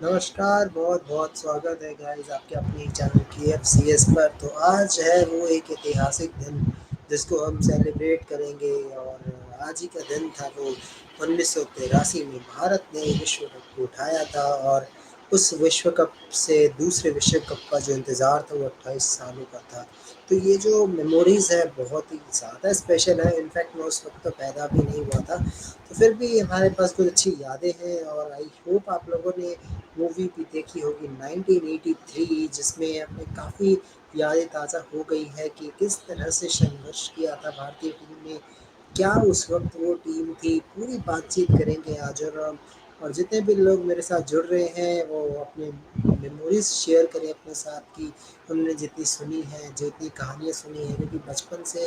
नमस्कार, बहुत-बहुत स्वागत है गाइस आपके अपने चैनल KFCS पर। तो आज है वो एक ऐतिहासिक दिन जिसको हम सेलिब्रेट करेंगे और आज ही का दिन था वो 1983 में भारत ने विश्व कप को उठाया था और उस विश्व कप से दूसरे विश्व कप का जो इंतज़ार था वो 28 सालों का था। तो ये जो मेमोरीज़ है बहुत ही ज़्यादा स्पेशल है, इनफैक्ट मैं उस वक़्त तो पैदा भी नहीं हुआ था। तो फिर भी हमारे पास कुछ अच्छी यादें हैं और आई होप आप लोगों ने मूवी भी देखी होगी 1983 जिसमें हमें काफ़ी यादें ताज़ा हो गई है कि किस तरह से संघर्ष किया था भारतीय टीम ने, क्या उस वक़्त वो टीम थी, पूरी बातचीत करेंगे आज और जितने भी लोग मेरे साथ जुड़ रहे हैं वो अपने मेमोरीज़ शेयर करें अपने साथ कि उन्होंने जितनी सुनी है, जितनी कहानियाँ सुनी हैं क्योंकि बचपन से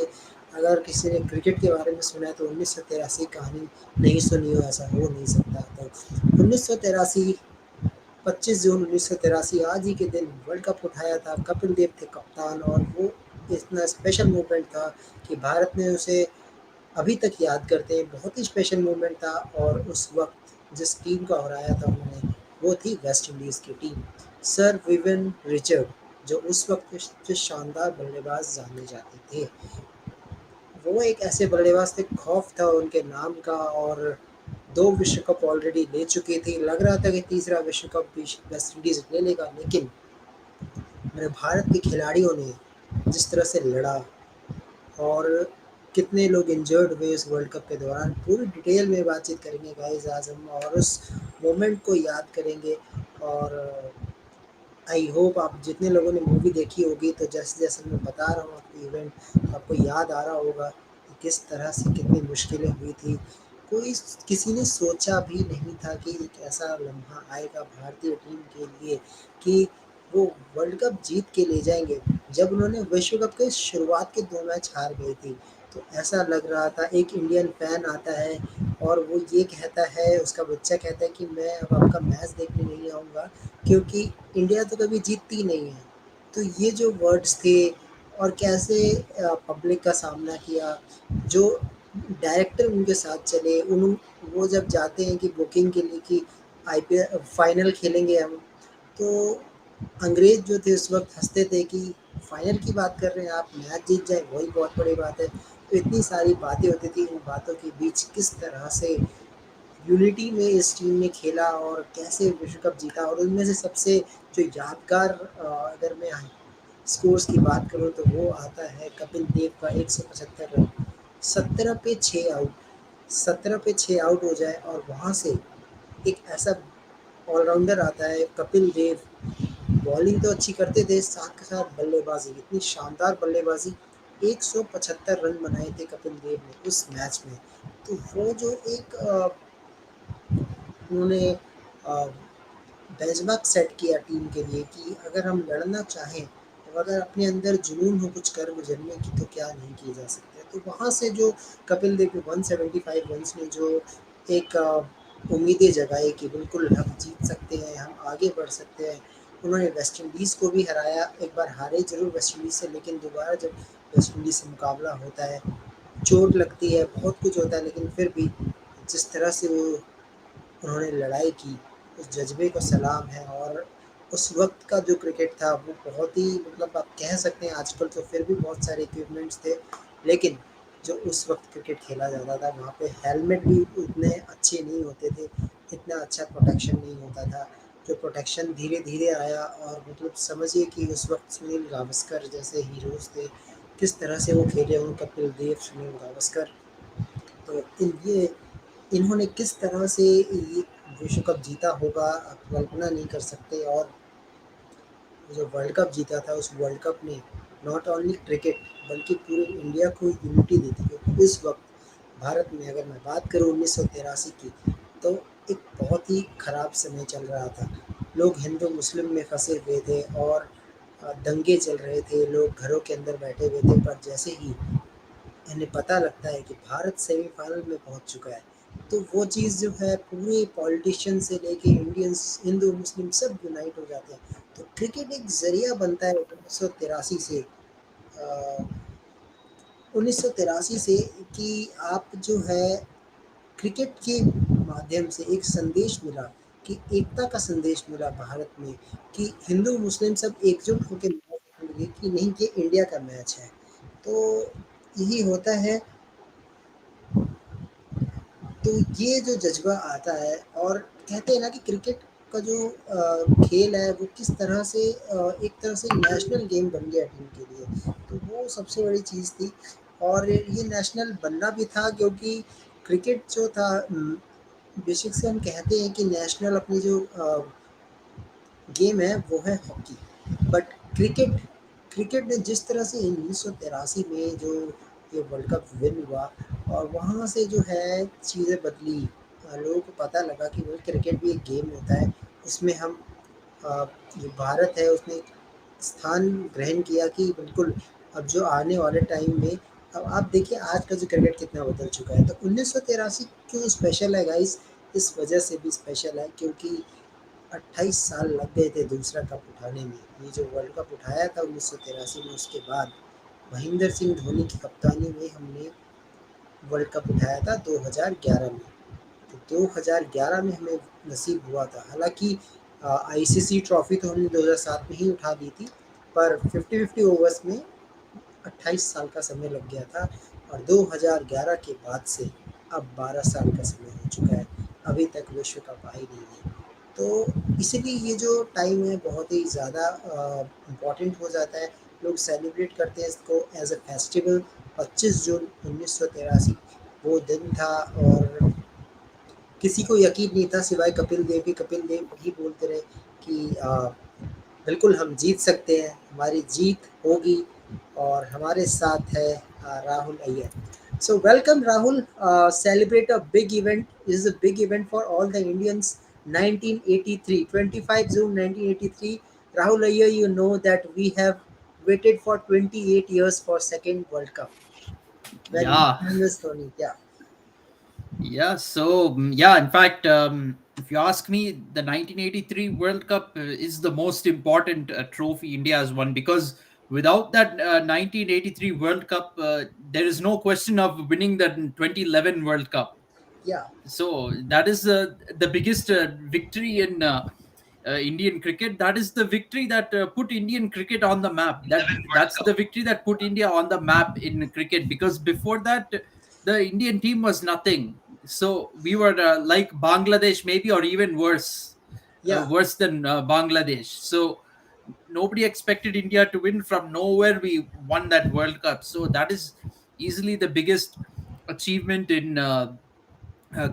अगर किसी ने क्रिकेट के बारे में सुना है तो 1983 कहानी नहीं सुनी हो ऐसा हो नहीं सकता। तो 1983 25 जून 1983 आज ही के दिन वर्ल्ड कप उठाया था। कपिल देव थे कप्तान और वो इतना स्पेशल मोमेंट था कि भारत ने उसे अभी तक याद करते हैं। बहुत ही स्पेशल मोमेंट था और उस वक़्त जिस टीम को हराया था उन्होंने, वो थी वेस्ट इंडीज़ की टीम। सर विवियन रिचर्ड जो उस वक़्त के शानदार बल्लेबाज जाने जाते थे। वो एक ऐसे बल्लेबाज थे, खौफ था उनके नाम का और 2 विश्व कप ऑलरेडी ले चुके थे। लग रहा था कि तीसरा विश्व कप भी वेस्ट इंडीज़ ले लेगा, लेकिन मेरे भारत के खिलाड़ियों ने जिस तरह से लड़ा और कितने लोग इंजर्ड हुए इस वर्ल्ड कप के दौरान, पूरी डिटेल में बातचीत करेंगे गाइस आज हम और उस मोमेंट को याद करेंगे और आई होप आप जितने लोगों ने मूवी देखी होगी तो जैसे-जैसे मैं बता रहा हूँ आपको इवेंट आपको याद आ रहा होगा कि किस तरह से कितनी मुश्किलें हुई थी। कोई किसी ने सोचा भी नहीं था कि एक ऐसा लम्हा आएगा भारतीय टीम के लिए कि वो वर्ल्ड कप जीत के ले जाएँगे। जब उन्होंने विश्व कप के शुरुआत के 2 मैच हार गई थी, तो ऐसा लग रहा था एक इंडियन फैन आता है और वो ये कहता है, उसका बच्चा कहता है कि मैं अब आपका मैच देखने नहीं आऊँगा क्योंकि इंडिया तो कभी जीतती नहीं है। तो ये जो वर्ड्स थे और कैसे पब्लिक का सामना किया, जो डायरेक्टर उनके साथ चले, वो जब जाते हैं कि बुकिंग के लिए कि आईपीएल फाइनल खेलेंगे हम, तो अंग्रेज़ जो थे उस वक़्त हँसते थे कि फाइनल की बात कर रहे हैं आप, मैच जीत जाए वही बहुत बड़ी बात है। तो इतनी सारी बातें होती थी, इन बातों के बीच किस तरह से यूनिटी में इस टीम ने खेला और कैसे विश्व कप जीता और उनमें से सबसे जो यादगार अगर मैं स्कोर्स की बात करूँ तो वो आता है कपिल देव का 175 रन, 17 पे 6 आउट, 17 पे 6 आउट हो जाए और वहाँ से एक ऐसा ऑलराउंडर आता है कपिल देव, बॉलिंग तो अच्छी करते थे, साथ के साथ बल्लेबाजी, इतनी शानदार बल्लेबाजी, 175 रन बनाए थे कपिल देव ने उस मैच में। तो वो जो एक उन्होंने अ, बेंचमार्क सेट किया टीम के लिए कि अगर हम लड़ना चाहें और अगर अपने अंदर जुनून हो कुछ कर गुजरने की तो क्या नहीं किए जा सकते। तो वहाँ से जो कपिल देव के 175 रन्स ने जो एक उम्मीदें जगाई कि बिल्कुल हम जीत सकते हैं, हम आगे बढ़ सकते हैं। उन्होंने वेस्ट इंडीज़ को भी हराया, एक बार हारे ज़रूर वेस्ट इंडीज़ से लेकिन दोबारा जब वेस्ट इंडीज़ से मुकाबला होता है, चोट लगती है, बहुत कुछ होता है लेकिन फिर भी जिस तरह से वो उन्होंने लड़ाई की, उस जज़्बे को सलाम है और उस वक़्त का जो क्रिकेट था वो बहुत ही मतलब आप कह सकते हैं आजकल तो फिर भी बहुत सारे इक्विपमेंट्स थे, लेकिन जो उस वक़्त क्रिकेट खेला जाता था वहाँ पे हेलमेट भी उतने अच्छे नहीं होते थे, इतना अच्छा प्रोटेक्शन नहीं होता था। जो प्रोटेक्शन धीरे-धीरे आया और मतलब समझिए कि उस वक़्त सुनील गावस्कर जैसे हीरोज़ थे, किस तरह से वो खेले हों कपिल देव, सुनील गावस्कर। तो इन्होंने किस तरह से ये विश्व कप जीता होगा आप कल्पना नहीं कर सकते और जो वर्ल्ड कप जीता था उस वर्ल्ड कप ने नॉट ओनली क्रिकेट बल्कि पूरे इंडिया को यूनिटी दी थी क्योंकि इस वक्त भारत में अगर मैं बात करूँ 1983 की तो एक बहुत ही ख़राब समय चल रहा था। लोग हिंदू मुस्लिम में फंसे हुए थे और दंगे चल रहे थे, लोग घरों के अंदर बैठे हुए थे पर जैसे ही इन्हें पता लगता है कि भारत सेमीफाइनल में पहुंच चुका है तो वो चीज़ जो है पूरे पॉलिटिशियन से लेके इंडियंस हिंदू मुस्लिम सब यूनाइट हो जाते हैं। तो क्रिकेट एक ज़रिया बनता है 1983 से 1983 से कि आप जो है क्रिकेट के माध्यम से एक संदेश मिला कि एकता का संदेश मिला भारत में, कि हिंदू मुस्लिम सब एकजुट होकर मैच देखने लगे कि नहीं, ये इंडिया का मैच है। तो यही होता है। तो ये जो जज़्बा आता है, और कहते हैं ना कि क्रिकेट का जो खेल है वो किस तरह से एक तरह से नेशनल गेम बन गया टीम के लिए, तो वो सबसे बड़ी चीज़ थी। और ये नेशनल बनना भी था क्योंकि क्रिकेट जो था, बेसिक से हम कहते हैं कि नेशनल अपनी जो गेम है वो है हॉकी। बट क्रिकेट क्रिकेट ने जिस तरह से 1983 में जो ये वर्ल्ड कप विन हुआ, और वहाँ से जो है चीज़ें बदली। लोगों को पता लगा कि भाई क्रिकेट भी एक गेम होता है, उसमें हम जो भारत है उसने एक स्थान ग्रहण किया कि बिल्कुल अब जो आने वाले टाइम में, अब आप देखिए आज का जो क्रिकेट कितना बदल चुका है। तो 1983 क्यों स्पेशल है गाइस? इस वजह से भी स्पेशल है क्योंकि 28 साल लग गए थे दूसरा कप उठाने में। ये जो वर्ल्ड कप उठाया था 1983 में, उसके बाद महेंद्र सिंह धोनी की कप्तानी में हमने वर्ल्ड कप उठाया था 2011 में। तो 2011 में हमें नसीब हुआ था। हालाँकि आईसीसी ट्रॉफ़ी तो हमने 2007 में ही उठा दी थी, पर 50-50 ओवर्स में 28 साल का समय लग गया था। और 2011 के बाद से अब 12 साल का समय हो चुका है, अभी तक विश्व कप आ ही नहीं है। तो इसीलिए ये जो टाइम है बहुत ही ज़्यादा इम्पॉर्टेंट हो जाता है। लोग सेलिब्रेट करते हैं इसको एज अ फेस्टिवल। 25 जून 1983 वो दिन था, और किसी को यकीन नहीं था सिवाय कपिल देव के। कपिल देव ही बोलते रहे कि बिल्कुल हम जीत सकते हैं, हमारी जीत होगी, और हमारे साथ है Rahul Iyer. So welcome Rahul. Celebrate a big event. This is a big event for all the Indians. 1983, 25 June 1983. Rahul Ayyar, you know that we have waited for 28 years for second World Cup. When Yeah, MS Dhoni, yeah, yeah. So, yeah, in fact, if you ask me, the 1983 World Cup is the most important trophy India has won, because without that 1983 World Cup, there is no question of winning the 2011 World Cup. yeah, So that is the biggest victory in Indian cricket. That is the victory that put Indian cricket on the map. That's the victory that put India on the map in cricket, because before that, the Indian team was nothing. So we were like Bangladesh, maybe, or even worse, yeah. worse than Bangladesh. So nobody expected India to win. From nowhere, we won that World Cup. So that is easily the biggest achievement in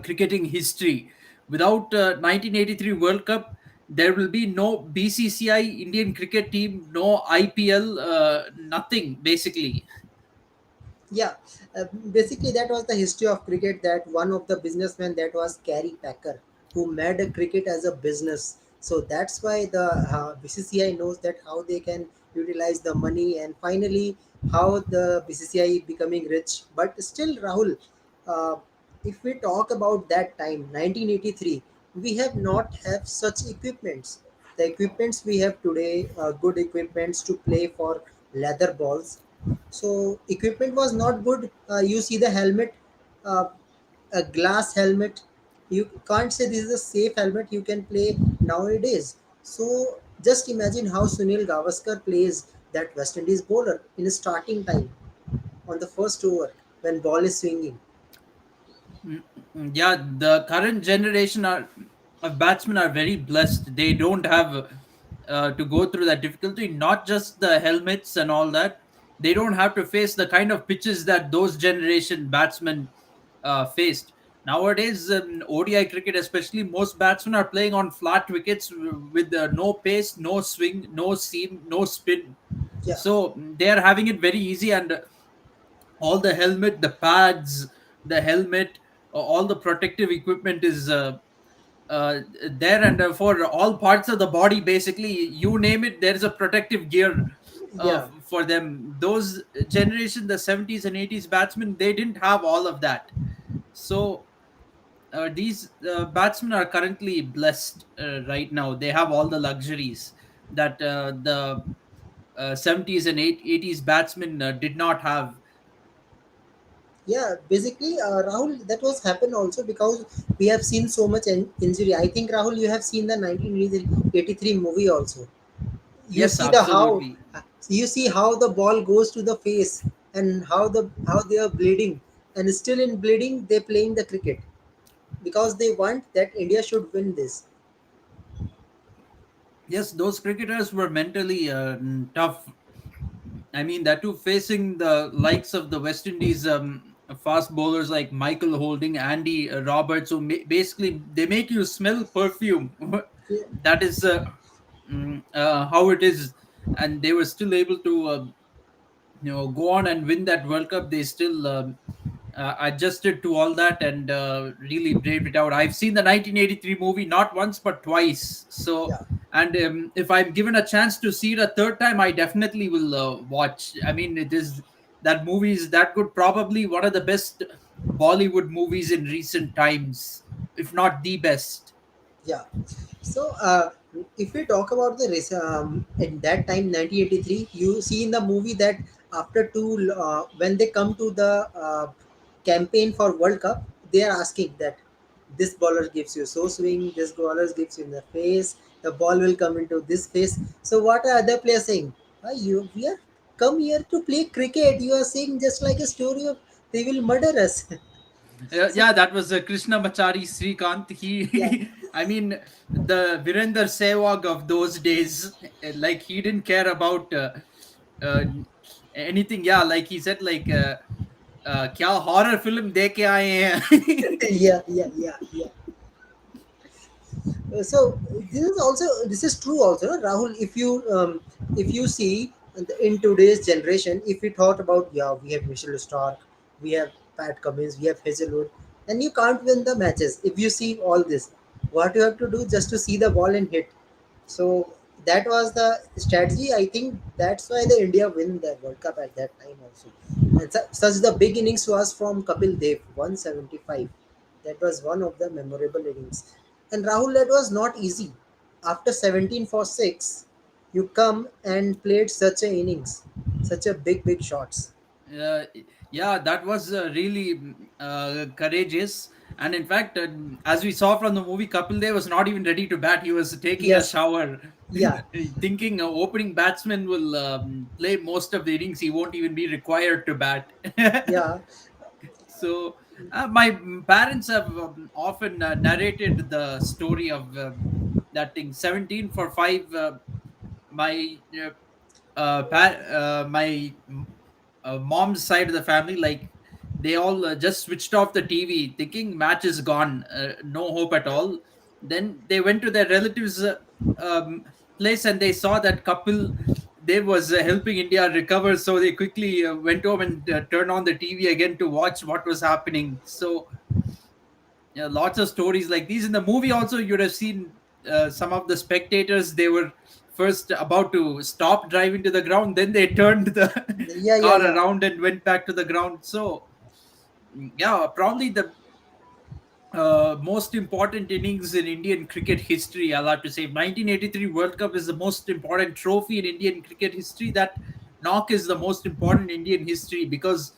cricketing history. Without 1983 World Cup, there will be no BCCI Indian cricket team, no IPL, nothing basically. Yeah, basically that was the history of cricket. That one of the businessmen, that was Gary Packer, who made a cricket as a business. So that's why the BCCI knows that how they can utilize the money, and finally how the BCCI becoming rich. But still, Rahul, uh, if we talk about that time, 1983, we have not have such equipments. The equipments we have today, good equipments to play for leather balls. So equipment was not good. You see the helmet, uh, a glass helmet. You can't say this is a safe helmet you can play nowadays. So just imagine how Sunil Gavaskar plays that West Indies bowler in his starting time on the first over when ball is swinging. Yeah, the current generation of batsmen are very blessed. They don't have to go through that difficulty. Not just the helmets and all that. They don't have to face the kind of pitches that those generation batsmen faced. Nowadays, ODI cricket, especially, most batsmen are playing on flat wickets with no pace, no swing, no seam, no spin. Yeah, So they are having it very easy, and all the helmet, the pads, the helmet, all the protective equipment is uh, there, and for all parts of the body, basically, you name it, there is a protective gear yeah, for them. Those generation, the 70s and 80s batsmen, they didn't have all of that. So these batsmen are currently blessed right now. They have all the luxuries that the 70s and 80s batsmen did not have. Yeah, basically, Rahul, that was happened also because we have seen so much injury. I think Rahul, you have seen the 1983 movie also. You Yes, see the how absolutely. you see how the ball goes to the face and how they are bleeding, and still in bleeding they playing the cricket because they want that India should win this. Yes, those cricketers were mentally tough. I mean, that too, facing the likes of the West Indies fast bowlers like Michael Holding, Andy Roberts, who basically they make you smell perfume. Yeah, That is how it is, and they were still able to go on and win that World Cup. They still adjusted to all that and really braved it out. I've seen the 1983 movie not once but twice. So, yeah, and if I'm given a chance to see it a third time, I definitely will watch. I mean, it is that movie is that good. Probably one of the best Bollywood movies in recent times, if not the best. yeah. So, if we talk about the race, at that time, 1983, you see in the movie that after when they come to the campaign for World Cup, they are asking that this bowler gives you so swing, this bowler gives you in the face, the ball will come into this face. So, what are other players saying? We are come here to play cricket. You are saying just like a story of they will murder us. So, Yeah, that was Krishna Machari Srikanth. yeah, I mean, the Virender Sehwag of those days, like he didn't care about uh, anything. Yeah, like he said, like, क्या horror film देख के आए हैं. yeah, yeah, yeah, yeah. So this is true also, no? Rahul. If you see in today's generation, if we thought about, yeah, we have Michelle Stark, we have Pat Cummins, we have Hazelwood, then you can't win the matches. If you see all this, what you have to do just to see the ball and hit. So that was the strategy. I think that's why the India win the World Cup at that time also. And such the big innings was from Kapil Dev, 175. That was one of the memorable innings. And Rahul, that was not easy. After 17 for 6, you come and played such a innings, such a big shots. Uh, yeah, that was really courageous. And in fact, as we saw from the movie, Kapil Dev was not even ready to bat. He was taking a Yes, shower, yeah, thinking opening batsman will play most of the innings. He won't even be required to bat. yeah, So, my parents have often narrated the story of that thing 17 for 5. My my mom's side of the family, like they all just switched off the TV thinking match is gone, no hope at all. Then they went to their relatives um, place and they saw that couple they was helping India recover, so they quickly went home and turned on the TV again to watch what was happening. So yeah, lots of stories like these in the movie. Also, you'd have seen some of the spectators. They were first about to stop driving to the ground, then they turned the yeah, yeah, car yeah, around and went back to the ground. So yeah, probably the most important innings in Indian cricket history. I'll have to say, 1983 World Cup is the most important trophy in Indian cricket history. That knock is the most important in Indian history because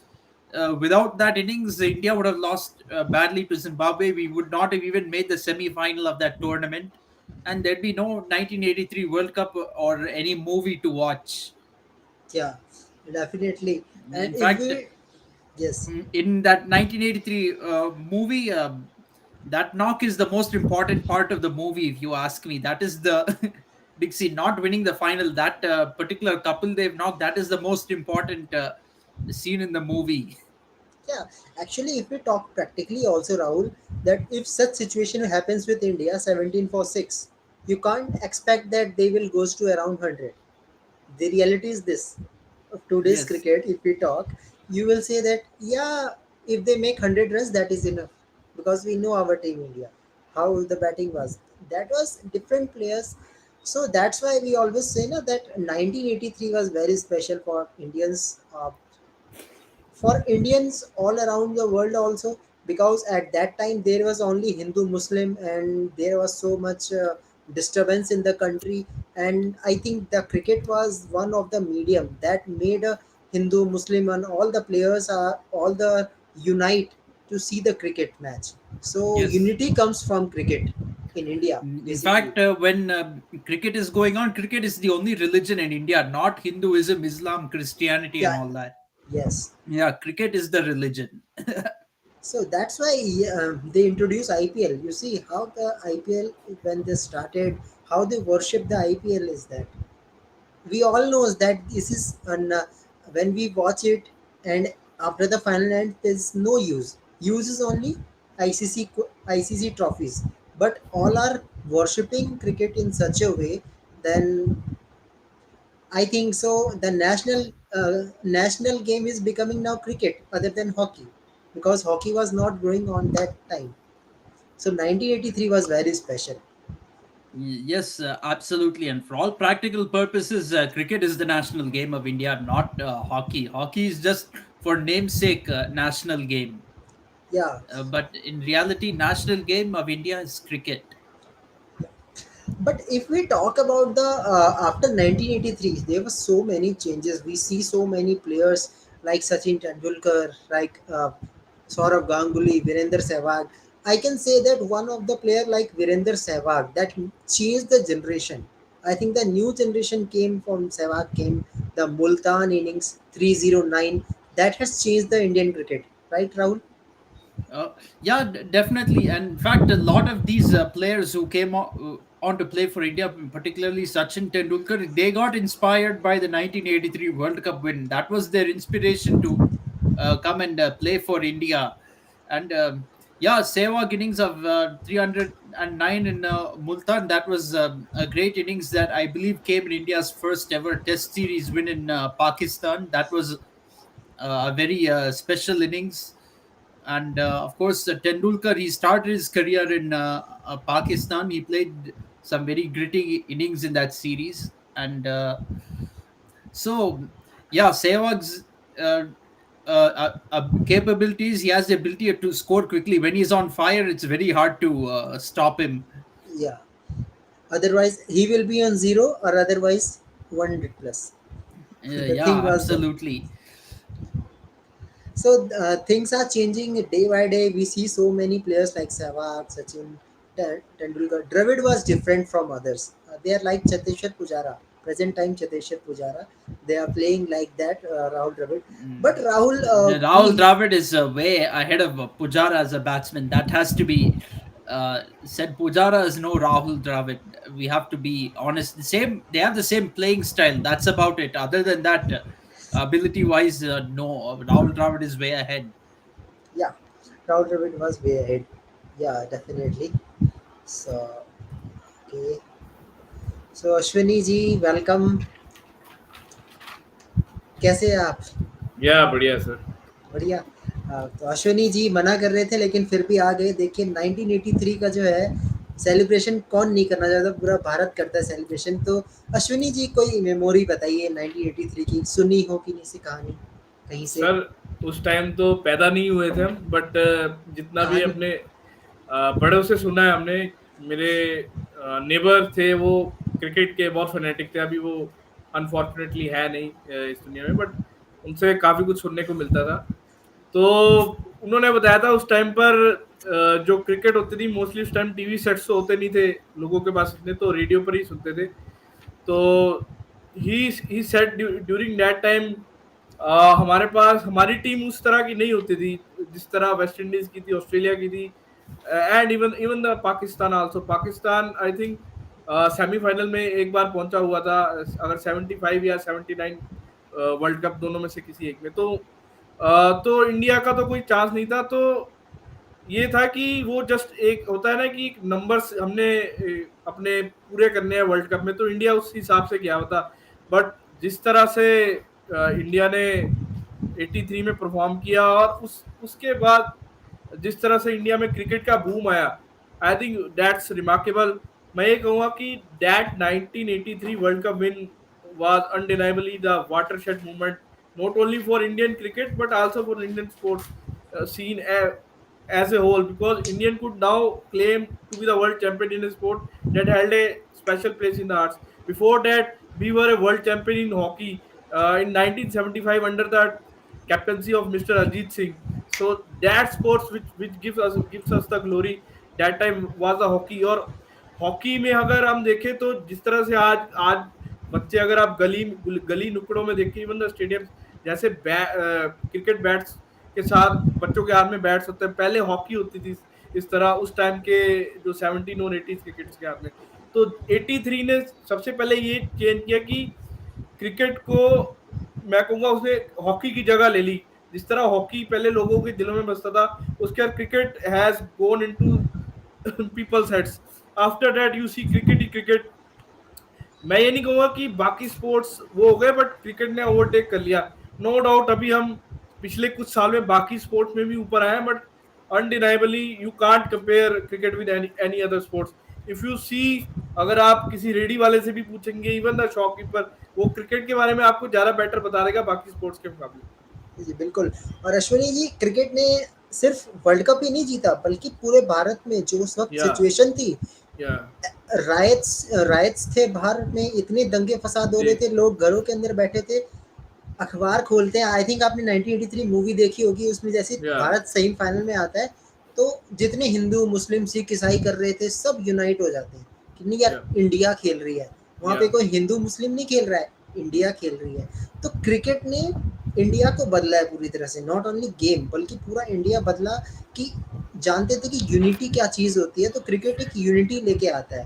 without that innings, India would have lost badly to Zimbabwe. We would not have even made the semi-final of that tournament, and there'd be no 1983 World Cup or any movie to watch. yeah, definitely. And In if fact, we, yes, in that 1983 movie, that knock is the most important part of the movie, if you ask me. That is the big scene, not winning the final. That particular couple they've knocked, that is the most important scene in the movie. yeah, actually, if we talk practically also, Rahul, that if such situation happens with India, 17 for 6, you can't expect that they will goes to around 100. The reality is this of today's Yes. cricket. If we talk, you will say that, yeah, if they make 100 runs, that is enough, because we know our team India, how the batting was, that was different players. So that's why we always say na, that 1983 was very special for Indians, for Indians all around the world also, because at that time there was only Hindu Muslim and there was so much disturbance in the country. And I think the cricket was one of the medium that made a Hindu Muslim and all the players are all the unite to see the cricket match. So Yes. unity comes from cricket in India, In basically. fact, when cricket is going on, cricket is the only religion in India, not Hinduism, Islam, Christianity, and Yeah, all that. yes. Yeah, cricket is the religion. So that's why they introduce IPL. You see how the IPL, when they started, how they worship the IPL is that we all knows that this is an when we watch it, and after the final end there's no use is only ICC trophies, but all are worshipping cricket in such a way. Then I think so the national game is becoming now cricket other than hockey, because hockey was not growing on that time. So 1983 was very special. Yes, absolutely. And for all practical purposes, cricket is the national game of India, not hockey. Hockey is just for namesake national game. Yeah. But in reality, national game of India is cricket. But if we talk about the after 1983, there were so many changes. We see so many players like Sachin Tendulkar, like Saurav Ganguly, Virender Sehwag. I can say that one of the player like Virender Sehwag that changed the generation. I think the new generation came from Sehwag, came the Multan innings 309 that has changed the Indian cricket, right, Rahul? Uh, yeah, definitely. And in fact, a lot of these players who came on to play for India, particularly Sachin Tendulkar, they got inspired by the 1983 World Cup win. That was their inspiration to come and play for India. And yeah, Sehwag innings of 309 in Multan, that was a great innings that I believe came in India's first ever Test series win in Pakistan. That was a very special innings. And of course, Tendulkar, he started his career in Pakistan. He played some very gritty innings in that series. And so, yeah, Sehwag's capabilities, he has the ability to score quickly. When he's on fire, it's very hard to stop him. Yeah. Otherwise, he will be on zero, or otherwise 100 plus. The thing Yeah, was that. absolutely. So things are changing day by day. We see so many players like Sehwag, Sachin, Tendulkar. Dravid was different from others. They are like Cheteshwar Pujara, present time Cheteshwar Pujara. They are playing like that, Rahul Dravid. But Mm. Rahul, Rahul Dravid is way ahead of Pujara as a batsman. That has to be said. Pujara is no Rahul Dravid. We have to be honest. The same. They have the same playing style. That's about it. Other than that, ability wise, no. Rahul Dravid is way ahead. yeah, Rahul Dravid was way ahead. Yeah, definitely. So okay. So Ashwini ji, welcome. कैसे हैं आप? या बढ़िया sir. बढ़िया। तो अश्विनी जी मना कर रहे थे लेकिन फिर भी आ गए। देखिए 1983 का जो है सेलिब्रेशन कौन नहीं करना चाहता, पूरा भारत करता है सेलिब्रेशन। तो अश्विनी जी कोई मेमोरी बताइए 1983 की, सुनी हो कि नहीं सी कहानी कहीं से? सर उस टाइम तो पैदा नहीं हुए थे हम, बट जितना भी कहानी। अपने बड़ों से सुना है हमने. मेरे नेबर थे, वो क्रिकेट के बहुत फैनेटिक थे. अभी वो अनफॉर्चुनेटली है नहीं इस दुनिया में, बट उनसे काफ़ी कुछ सुनने को मिलता था. तो उन्होंने बताया था उस टाइम पर जो क्रिकेट होती थी मोस्टली उस टाइम टीवी सेट्स तो होते नहीं थे लोगों के पास इतने, तो रेडियो पर ही सुनते थे. तो he said during that time हमारे पास हमारी टीम उस तरह की नहीं होती थी जिस तरह वेस्ट इंडीज की थी, ऑस्ट्रेलिया की थी, and even the Pakistan also. Pakistan I think semifinal में एक बार पहुंचा हुआ था, अगर 75 या 79 वर्ल्ड कप दोनों में से किसी एक में. तो इंडिया का तो कोई चांस नहीं था. तो ये था कि वो जस्ट एक होता है ना कि नंबर्स हमने अपने पूरे करने हैं वर्ल्ड कप में, तो इंडिया उस हिसाब से गया होता. बट जिस तरह से इंडिया ने 83 में परफॉर्म किया, और उसके बाद जिस तरह से इंडिया में क्रिकेट का बूम आया, आई थिंक दैट्स रिमार्केबल. मैं ये कहूँगा कि that 1983 world cup win was undeniably the watershed movement, not only for Indian cricket but also for Indian sports scene as a whole, because Indian could now claim to be the world champion in a sport that held a special place in the hearts. Before that, we were a world champion in hockey in 1975 under the captaincy of Mr. Ajit Singh. So that sports which gives us the glory that time was the hockey. और hockey में अगर हम देखें तो जिस तरह से आज आज बच्चे अगर आप गली गली नुक्कड़ों में देखें, इवन द स्टेडियम, जैसे क्रिकेट बैट्स के साथ बच्चों के हाथ में बैट्स होते हैं, पहले हॉकी होती थी इस तरह उस टाइम के जो 17 और 80 क्रिकेट्स के हाथ में। तो 83 ने सबसे पहले ये चेंज किया कि क्रिकेट को, मैं कहूंगा उसने हॉकी की जगह ले ली। जिस तरह हॉकी पहले लोगों के दिलों में बसता था, उसके बाद cricket has gone into people's heads. After that you see cricket ही क्रिकेट। मैं ये नहीं कहूंगा कि बाकी स्पोर्ट्स वो हो गए, बट क्रिकेट ने ओवरटेक कर लिया। नो डाउट अभी हम पिछले कुछ साल में बाकी स्पोर्ट्स में भी ऊपर आए हैं, but undeniably you can't compare cricket with any other sports. If you see, अगर आप किसी रेडी वाले से भी पूछेंगे, इवन द शॉपकीपर, वो क्रिकेट के बारे में आपको ज्यादा बेटर बता देगा बाकी स्पोर्ट्स के मुकाबले। जी बिल्कुल। और अश्विनी जी, क्रिकेट ने सिर्फ वर्ल्ड कप ही नहीं जीता, बल्कि पूरे भारत में जो उस वक्त सिचुएशन थी, राइट्स थे भारत में, इतने दंगे फसाद हो रहे थे, लोग घरों के अंदर बैठे थे, अखबार खोलते हैं। आई थिंक आपने 1983 मूवी देखी होगी, उसमें जैसे भारत सेमीफाइनल में आता है तो जितने हिंदू मुस्लिम सिख ईसाई कर रहे थे सब यूनाइट हो जाते हैं कि नहीं यार, इंडिया खेल रही है। वहाँ पे कोई हिंदू मुस्लिम नहीं खेल रहा है, इंडिया खेल रही है। तो क्रिकेट ने इंडिया को बदला है पूरी तरह से, नॉट ओनली गेम बल्कि पूरा इंडिया बदला। कि जानते थे कि यूनिटी क्या चीज होती है, तो क्रिकेट एक यूनिटी लेके आता है।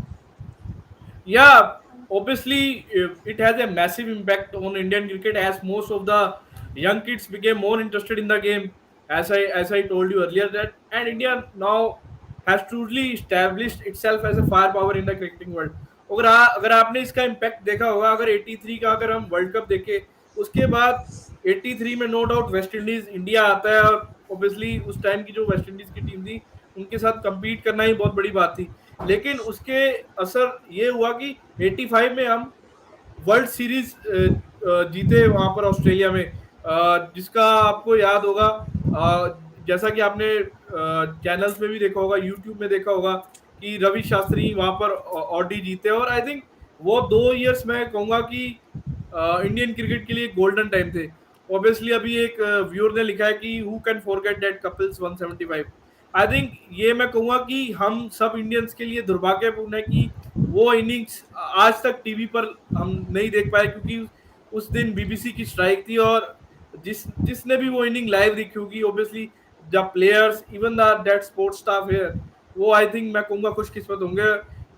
Yeah, obviously, it has a massive impact on Indian cricket as most of the young kids became more interested in the game. As I told you earlier, that and India now has truly established itself as a firepower in the cricketing world. अगर आपने इसका impact देखा होगा, अगर 83 का अगर हम world cup देखे, उसके बाद 83 में no doubt West Indies India आता है, और ऑब्वियसली उस टाइम की जो वेस्ट इंडीज की टीम थी उनके साथ compete करना ही बहुत बड़ी बात थी। लेकिन उसके असर ये हुआ कि 85 में हम वर्ल्ड सीरीज जीते वहां पर ऑस्ट्रेलिया में, जिसका आपको याद होगा, जैसा कि आपने चैनल्स में भी देखा होगा, यूट्यूब में देखा होगा कि रवि शास्त्री वहां पर ऑडी जीते। और आई थिंक वो 2 इयर्स मैं कहूंगा कि इंडियन क्रिकेट के लिए गोल्डन टाइम थे। ऑब्वियसली अभी एक व्यूअर ने लिखा है कि who can forget that Kapil's 175। I think ये मैं कहूंगा कि हम सब इंडियंस के लिए दुर्भाग्यपूर्ण है कि वो इनिंग्स आज तक टीवी पर हम नहीं देख पाए, क्योंकि उस दिन बीबीसी की स्ट्राइक थी, और जिसने भी वो इनिंग लाइव देखी होगी, obviously the players, even that sports staff है, वो आई थिंक मैं कहूंगा खुशकिस्मत होंगे।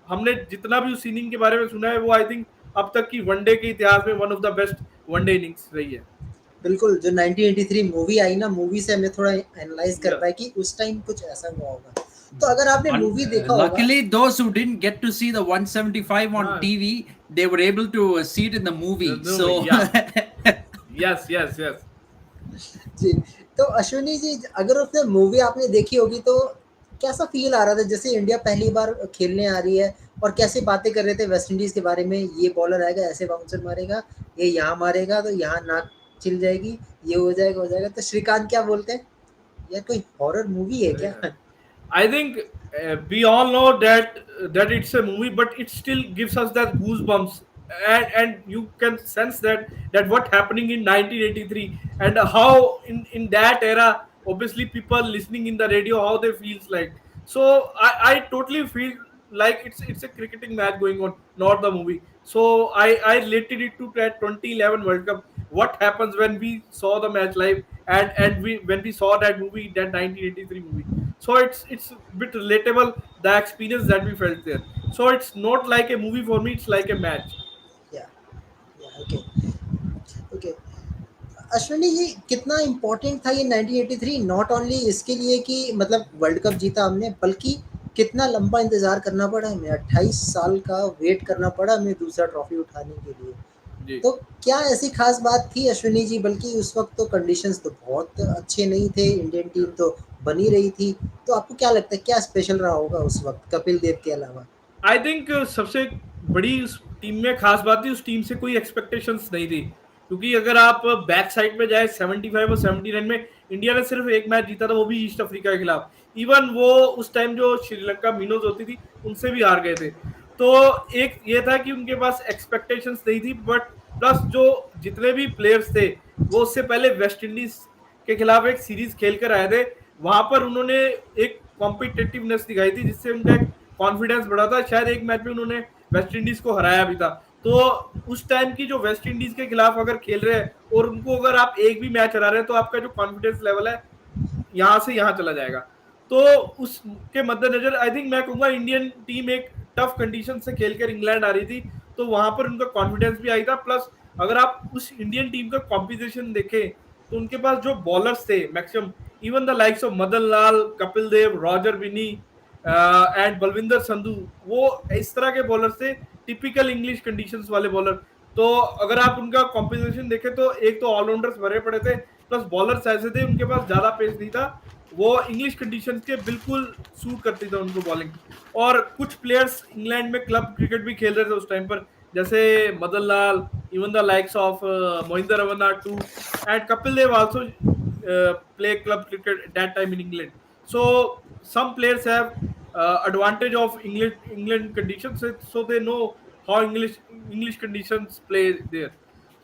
हमने जितना भी उस इनिंग के बारे में सुना है, वो आई थिंक अब तक की वनडे के इतिहास में one of the best one day innings रही है। बिल्कुल, जो 1983 मूवी आई ना, मूवी से हमें थोड़ा एनालाइज कर पाए कि उस टाइम कुछ ऐसा हुआ होगा। तो अगर आपने मूवी देखा होगा, luckily those who didn't get to see the 175 on TV, they were able to see it in the movie. So yes. जी। तो अश्विनी जी, अगर उसने मूवी आपने देखी होगी तो कैसा फील आ रहा था, जैसे इंडिया पहली बार खेलने आ रही है और कैसे बातें कर रहे थे वेस्ट इंडीज के बारे में, ये बॉलर आएगा ऐसे बाउंसर मारेगा, ये यहाँ मारेगा तो यहाँ नाक चिल जाएगी, ये हो जाएगा। तो श्रीकांत क्या बोलते हैं, यार कोई हॉरर मूवी है क्या? I think we all know that it's a movie, but it still gives us that goosebumps, and you can sense that what happening in 1983, and how in that era, obviously people listening in the radio, how they feels like. So I totally feel like it's a cricketing match going on, not the movie. So I related it to that 2011 World Cup. What happens when we saw the match live, and when we saw that movie, that 1983 movie. So it's a bit relatable, the experience that we felt there. So it's not like a movie for me, it's like a match. Okay okay. Ashwini, ये कितना important था ये 1983, not only इसके लिए कि मतलब world cup जीता हमने, बल्कि कितना लंबा इंतजार करना पड़ा हमें, 28 साल का वेट करना पड़ा हमें दूसरा ट्रॉफी उठाने के लिए। तो क्या ऐसी खास बात थी अश्विनी जी? बल्कि उस वक्त तो कंडीशंस तो बहुत अच्छे नहीं थे, इंडियन टीम तो बनी रही थी। तो आपको क्या लगता है क्या स्पेशल रहा होगा उस वक्त कपिल देव के अलावा? आई थिंक सबसे बड़ी उस टीम में खास बात थी, उस टीम से कोई एक्सपेक्टेशंस नहीं थी, क्योंकि अगर आप बैक साइड में जाए 75 और 79 में इंडिया ने सिर्फ एक मैच जीता था, वो भी ईस्ट अफ्रीका के खिलाफ। इवन वो उस टाइम जो श्रीलंका मीनोज होती थी उनसे भी हार गए थे। तो एक ये था कि उनके पास एक्सपेक्टेशंस नहीं थी, बट प्लस जो जितने भी प्लेयर्स थे वो उससे पहले वेस्ट इंडीज के खिलाफ एक सीरीज खेल कर आए थे, वहां पर उन्होंने एक कॉम्पिटिटिवनेस दिखाई थी जिससे उनका एक कॉन्फिडेंस बढ़ा था। शायद एक मैच में उन्होंने वेस्ट इंडीज को हराया भी था। तो उस टाइम की जो वेस्ट इंडीज के खिलाफ अगर खेल रहे हैं और उनको अगर आप एक भी मैच हरा रहे हैं तो आपका जो कॉन्फिडेंस लेवल है यहां से यहां चला जाएगा। तो उसके मद्देनजर आई थिंक मैं कहूंगा इंडियन टीम एक टफ कंडीशन से खेलकर इंग्लैंड आ रही थी, तो वहां पर उनका कॉन्फिडेंस भी आई था। प्लस अगर आप उस इंडियन टीम का कॉम्पिटिशन देखें तो उनके पास जो बॉलर्स थे maximum, even the likes of Madan Lal, Kapil Dev, Roger Binny and Balwinder Sandhu, वो इस तरह के बॉलर थे, टिपिकल इंग्लिश कंडीशंस वाले बॉलर। तो अगर आप उनका कॉम्पिटिशन देखें तो एक तो ऑलराउंडर्स भरे पड़े थे, प्लस बॉलर्स ऐसे थे उनके पास ज्यादा पेस नहीं था, वो इंग्लिश कंडीशंस के बिल्कुल सूट करती थी उनको बॉलिंग। और कुछ प्लेयर्स इंग्लैंड में क्लब क्रिकेट भी खेल रहे थे उस टाइम पर, जैसे Madan Lal, even the likes of Mohinder Amarnath too, and Kapil Dev also play club cricket at that time in England. So some players have advantage of England conditions, so they know how English conditions play there.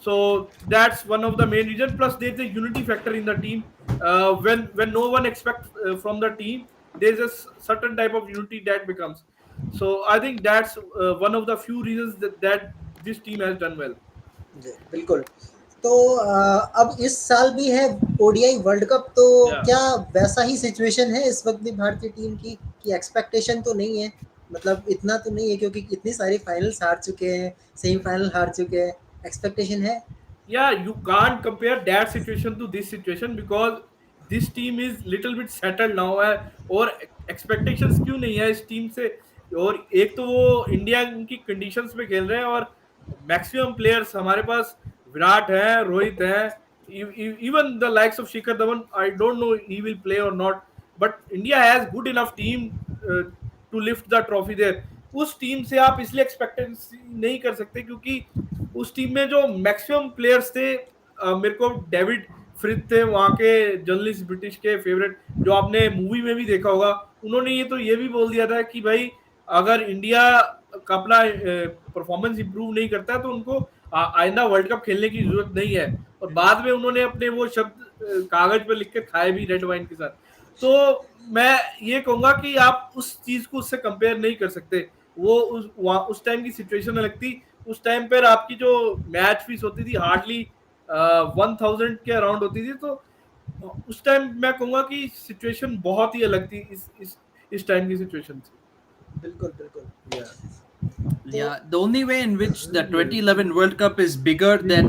So that's one of the main reasons. Plus, there's a unity factor in the team. When no one expects from the team, there's a certain type of unity that becomes. So I think that's one of the few reasons that this team has done well. जी, बिल्कुल। तो अब इस साल भी है ODI world cup, तो Yeah. क्या वैसा ही सिचुएशन है इस वक्त भी भारतीय टीम की कि एक्सपेक्टेशन तो नहीं है, मतलब इतना तो नहीं है क्योंकि इतनी सारी फाइनल्स हार चुके हैं, सेमीफाइनल हार चुके हैं, एक्सपेक्टेशन है? Yeah, you can't compare that situation to this situation because this team is little bit settled now है, और expectations क्यों नहीं है इस टीम से। और एक तो वो इंडिया की कंडीशंस में खेल रहे हैं और मैक्सिमम प्लेयर्स हमारे पास विराट है, रोहित है, even the likes of Shikhar Dhawan, I don't know he will play or not, but India has good enough team to lift the trophy there. उस टीम से आप इसलिए एक्सपेक्टेंसी नहीं कर सकते क्योंकि उस टीम में जो मैक्सिमम प्लेयर्स थे, मेरे को डेविड फ्रिथ थे वहां के जर्नलिस्ट ब्रिटिश के फेवरेट, जो आपने मूवी में भी देखा होगा। उन्होंने ये भी बोल दिया था कि भाई अगर इंडिया का अपना परफॉर्मेंस इंप्रूव नहीं करता है तो उनको आइंदा वर्ल्ड कप खेलने की जरूरत नहीं है। और बाद में उन्होंने अपने वो शब्द कागज पर लिख कर खाए भी रेड वाइन के साथ। तो मैं ये कहूंगा कि आप उस चीज को उससे कंपेयर नहीं कर सकते। वो उस टाइम की सिचुएशन अलग थी। उस टाइम पर आपकी जो मैच फीस होती थी हार्डली 1000 के अराउंड होती थी। तो उस टाइम मैं कहूंगा कि सिचुएशन बहुत ही अलग थी इस टाइम की सिचुएशन से। बिल्कुल बिल्कुल। Yeah, the only way in which the 2011 World Cup is bigger than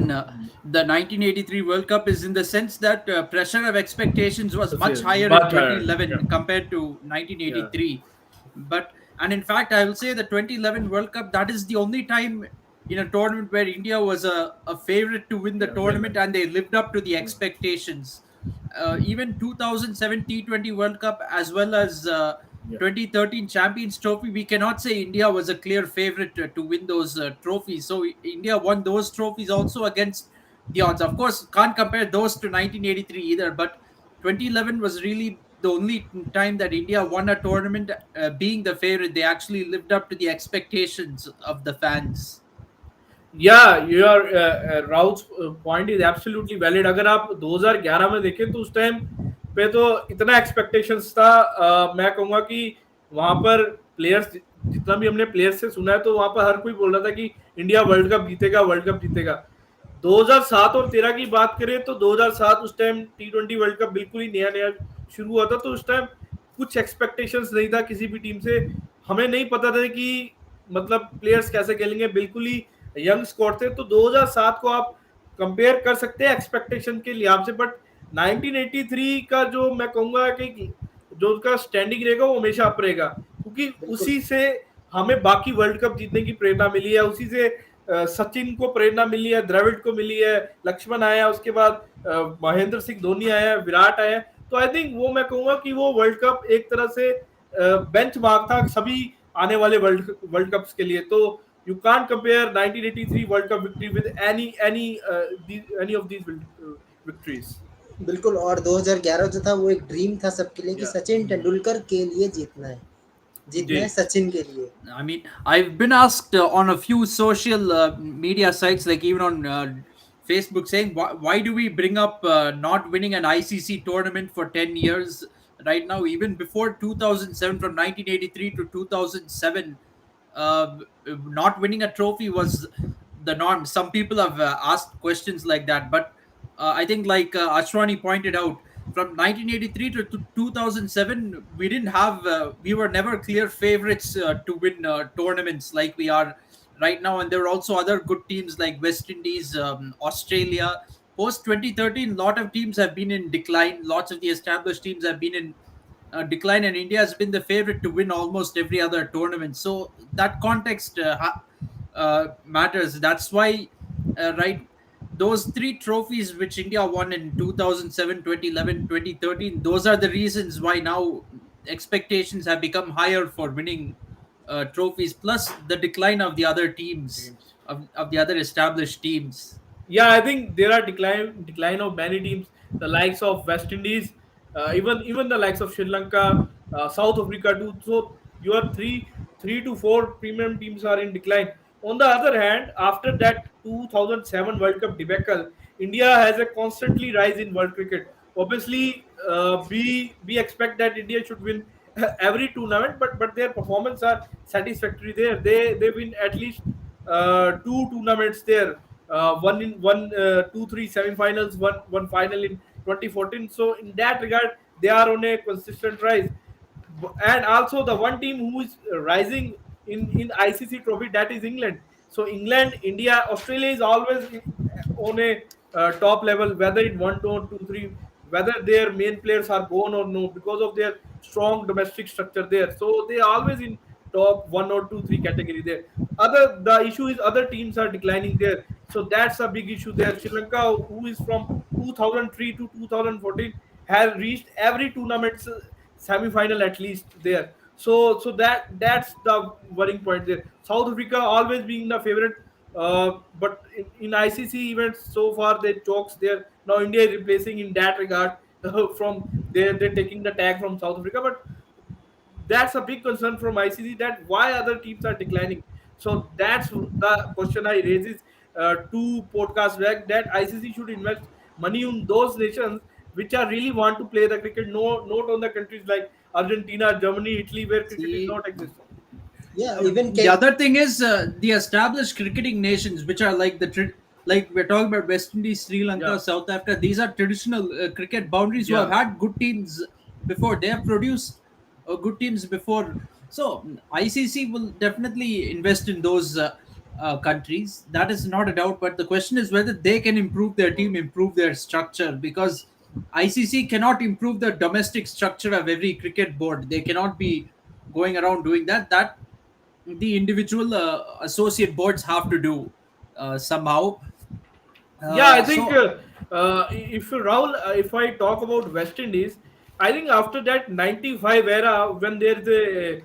the 1983 World Cup is in the sense that pressure of expectations was much higher in 2011 Yeah. compared to 1983. But and in fact, I will say the 2011 World Cup, that is the only time in a tournament where India was a favorite to win the tournament and they lived up to the expectations. Even 2007 T20 World Cup as well as 2013 Champions Trophy, we cannot say India was a clear favorite to win those trophies. So India won those trophies also against the odds. Of course, can't compare those to 1983 either, but 2011 was really the only time that India won a tournament being the favorite. They actually lived up to the expectations of the fans. Yeah, your Raut's point is absolutely valid. अगर आप 2011 में देखें तो उस time पे तो इतना expectations था, मैं कहूँगा कि वहां पर प्लेयर्स, जितना भी हमने प्लेयर्स से सुना है तो वहां पर हर कोई बोल रहा था कि इंडिया वर्ल्ड कप जीतेगा, वर्ल्ड कप जीतेगा। 2007 और 13 की बात करें तो 2007 उस टाइम T20 वर्ल्ड कप बिल्कुल ही नया नया शुरू हुआ था, तो उस टाइम कुछ एक्सपेक्टेशंस नहीं था किसी भी टीम से। हमें नहीं पता था कि मतलब प्लेयर्स कैसे खेलेंगे, बिल्कुल ही यंग स्क्वाड थे। तो 2007 को आप कंपेयर कर सकते हैं एक्सपेक्टेशन के लिहाज से, बट 1983 का जो मैं कहूंगा कि जो उसका स्टैंडिंग रहेगा वो हमेशा अप रहेगा, क्योंकि उसी से हमें बाकी वर्ल्ड कप जीतने की प्रेरणा मिली है, उसी से सचिन को प्रेरणा मिली है, द्रविड़ को मिली है, लक्ष्मण आया, उसके बाद महेंद्र सिंह धोनी आया, विराट आया। तो आई थिंक वो मैं कहूंगा कि वो वर्ल्ड कप एक तरह से बेंचमार्क था सभी आने वाले वर्ल्ड कप्स के लिए। तो you can't compare 1983 World Cup victory with any of these victories. बिल्कुल। और 2011 जो था वो एक ड्रीम था सबके लिए कि सचिन तेंदुलकर के लिए जीतना है सचिन के लिए। I mean, I've been asked on a few social media sites, like even on Facebook saying, why do we bring up not winning an ICC tournament for 10 years right now? Even before 2007, from 1983 to 2007, not winning a trophy was the norm. Some people have asked questions like that, but I think, like Ashrani pointed out, from 1983 to 2007, we were never clear favorites to win tournaments like we are right now. And there were also other good teams like West Indies, Australia. Post 2013, lot of teams have been in decline. Lots of the established teams have been in decline, and India has been the favorite to win almost every other tournament. So that context matters. That's why, right, those three trophies which India won in 2007, 2011, 2013, those are the reasons why now expectations have become higher for winning trophies, plus the decline of the other teams, Teams. of the other established teams. Yeah, I think there are decline of many teams, the likes of West Indies, even the likes of Sri Lanka, South Africa too. So your three to four premium teams are in decline. On the other hand, after that 2007 World Cup debacle, India has a constantly rise in world cricket. Obviously, we expect that India should win every tournament, but their performance are satisfactory there. They win at least two tournaments there, one in one, two, three semi-finals, one final in 2014. So in that regard, they are on a consistent rise. And also the one team who is rising in ICC trophy, that is England. So England, India, Australia is always on a top level, whether it one, two, three, whether their main players are gone or no, because of their strong domestic structure there. So they are always in top one or two, three category there. Other the issue is other teams are declining there. So that's a big issue there. Sri Lanka, who is from 2003 to 2014, has reached every tournament semi-final at least there. So that's the worrying point there. South Africa always being the favorite, but in ICC events so far they chokes there. Now India is replacing in that regard from they're taking the tag from South Africa, but that's a big concern from ICC, that why other teams are declining. So that's the question I raises two podcasts back, that ICC should invest money on those nations which are really want to play the cricket, no, not on the countries like Argentina, Germany, Italy, where cricket is See, not exist. Yeah, even the other thing is the established cricketing nations, which are like like we're talking about West Indies, Sri Yeah, Lanka, South Africa. These are traditional cricket boundaries who have yeah, had good teams before. They have produced good teams before. So ICC will definitely invest in those countries. That is not a doubt. But the question is whether they can improve their team, improve their structure, because ICC cannot improve the domestic structure of every cricket board. They cannot be going around doing that. That the individual associate boards have to do somehow. yeah. I think So if Rahul, if I talk about West Indies, I think after that '95 era, when there's a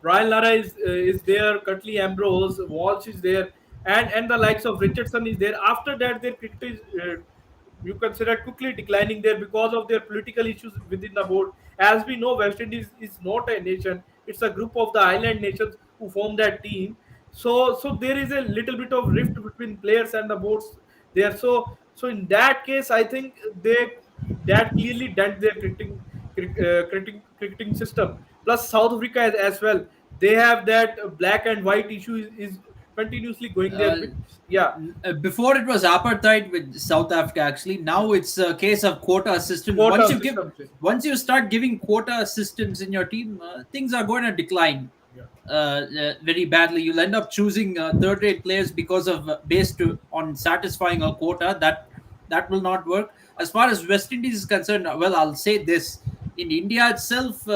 Brian Lara is there, Cutley Ambrose, Walsh is there, and the likes of Richardson is there. After that, their cricket is you consider quickly declining there because of their political issues within the board. As we know, West Indies is not a nation; it's a group of the island nations who form that team. So there is a little bit of rift between players and the boards there. So in that case, I think they that clearly dent their cricketing system. Plus South Africa as well. They have that black and white issue is continuously going there. uh, Yeah, before it was apartheid with South Africa. Actually, now it's a case of quota systems. quota system. Once you start giving quota systems in your team, things are going to decline Yeah. very badly. You'll end up choosing third-rate players because of based on satisfying a quota. That will not work. As far as West Indies is concerned, well, I'll say this: in India itself,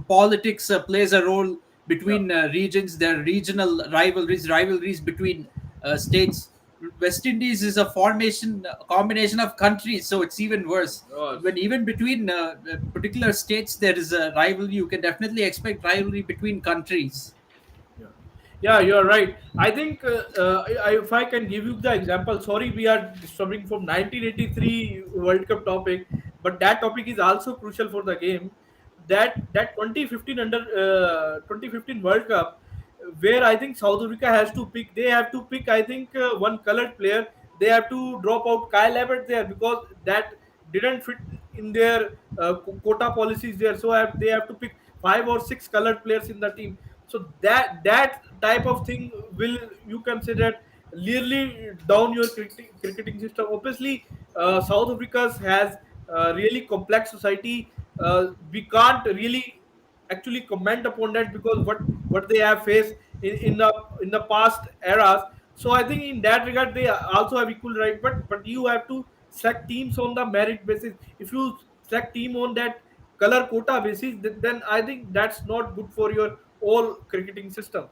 politics plays a role Yeah. between regions. There are regional rivalries between states. West Indies is a combination of countries, so it's even worse. Yes. When even between particular states there is a rivalry, you can definitely expect rivalry between countries. Yeah, yeah, you're right. I think if I can give you the example, sorry, we are disturbing from 1983 World Cup topic, but that topic is also crucial for the game. That 2015 2015 World Cup, where I think South Africa has to pick. They have to pick, I think, one colored player. they have to drop out Kyle Abbott there because that didn't fit in their quota policies there. So they have to pick 5 or 6 colored players in the team. So that type of thing will, you can say that, really down your cricketing system. Obviously, South Africa has really complex society. We can't really actually comment upon that because what they have faced in the past eras. So I think in that regard they also have equal right. But you have to select teams on the merit basis. If you select team on that color quota basis, then I think that's not good for your all cricketing system.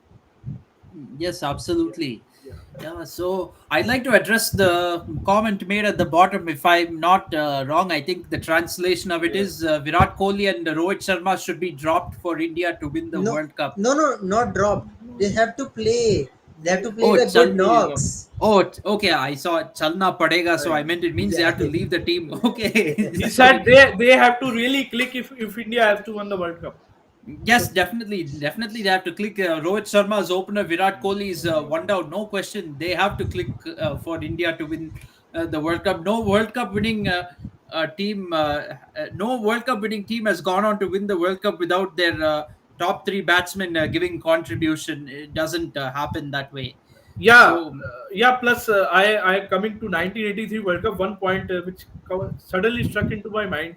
Yes, Yeah, absolutely. yeah, Yeah, so I'd like to address the comment made at the bottom. If I'm not wrong, I think the translation of it yeah. is Virat Kohli and Rohit Sharma should be dropped for India to win the No, World Cup. no, no, not dropped. They have to play. They have to play Oh, the good Yeah. knocks. okay. I saw Chalna Padega, so I meant it means they Yeah. have to leave the team. Okay, He sorry. said they have to really click if India has to win the World Cup. Yes, definitely they have to click. Rohit Sharma's opener, Virat Kohli is one down, no question. They have to click for India to win the World Cup. No World Cup winning team, no World Cup winning team has gone on to win the World Cup without their top three batsmen giving contribution. It doesn't happen that way. Yeah, So yeah. Plus, I coming to 1983 World Cup. One point which suddenly struck into my mind,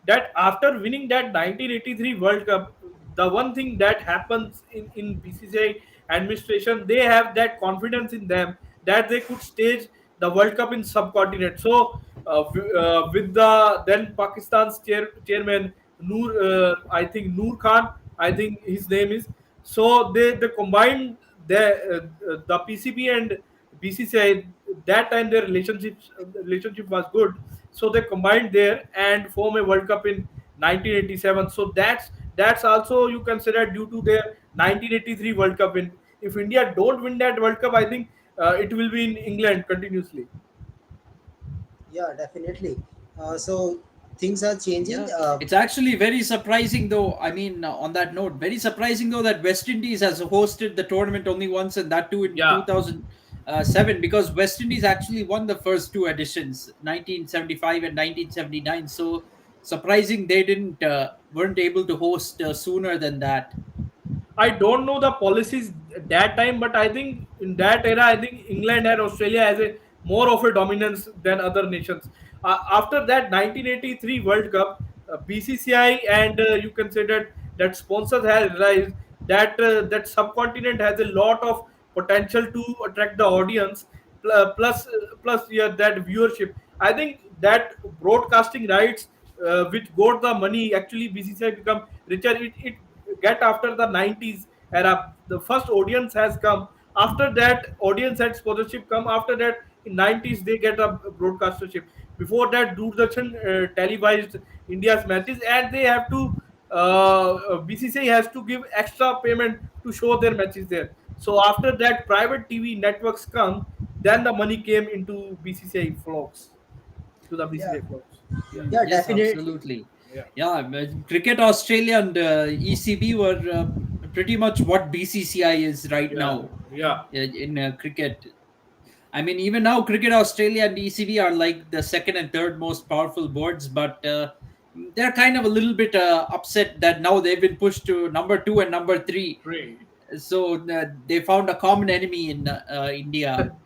that after winning that 1983 World Cup, the one thing that happens in BCCI administration, they have that confidence in them that they could stage the World Cup in subcontinent. So, with the then Pakistan's chairman Noor, I think Noor Khan, I think his name is. So they combined the PCB and BCCI. That time their relationship was good, so they combined there and form a World Cup in 1987. So that's also you consider due to their 1983 World Cup win. If India don't win that World Cup, I think it will be in England continuously. Yeah, definitely. So things are changing. yeah, it's actually very surprising, though. I mean, on that note, very surprising though that West Indies has hosted the tournament only once, and that too in Yeah, 2007, because West Indies actually won the first two editions, 1975 and 1979. So surprising they didn't weren't able to host sooner than that. I don't know the policies at that time, but I think in that era, I think England and Australia has a more of a dominance than other nations. After that 1983 World Cup, BCCI and you consider that sponsors have realized that that subcontinent has a lot of potential to attract the audience, plus yeah, that viewership. I think that broadcasting rights which got the money, actually BCCI become richer. It get after the 90s era. The first audience has come. After that, audience had sponsorship come. After that, in 90s they get a broadcastership. Before that, Doordarshan televised India's matches, and they have to BCCI has to give extra payment to show their matches there. So after that, private TV networks come. Then the money came into BCCI flocks, to the yeah, BCCI flocks. Yeah, yeah, Yes, definitely. absolutely. yeah, Yeah, Cricket Australia and ECB were pretty much what BCCI is right yeah, now yeah. in cricket. I mean, even now, Cricket Australia and ECB are like the second and third most powerful boards, but they're kind of a little bit upset that now they've been pushed to number two and number three. Great. So they found a common enemy in India.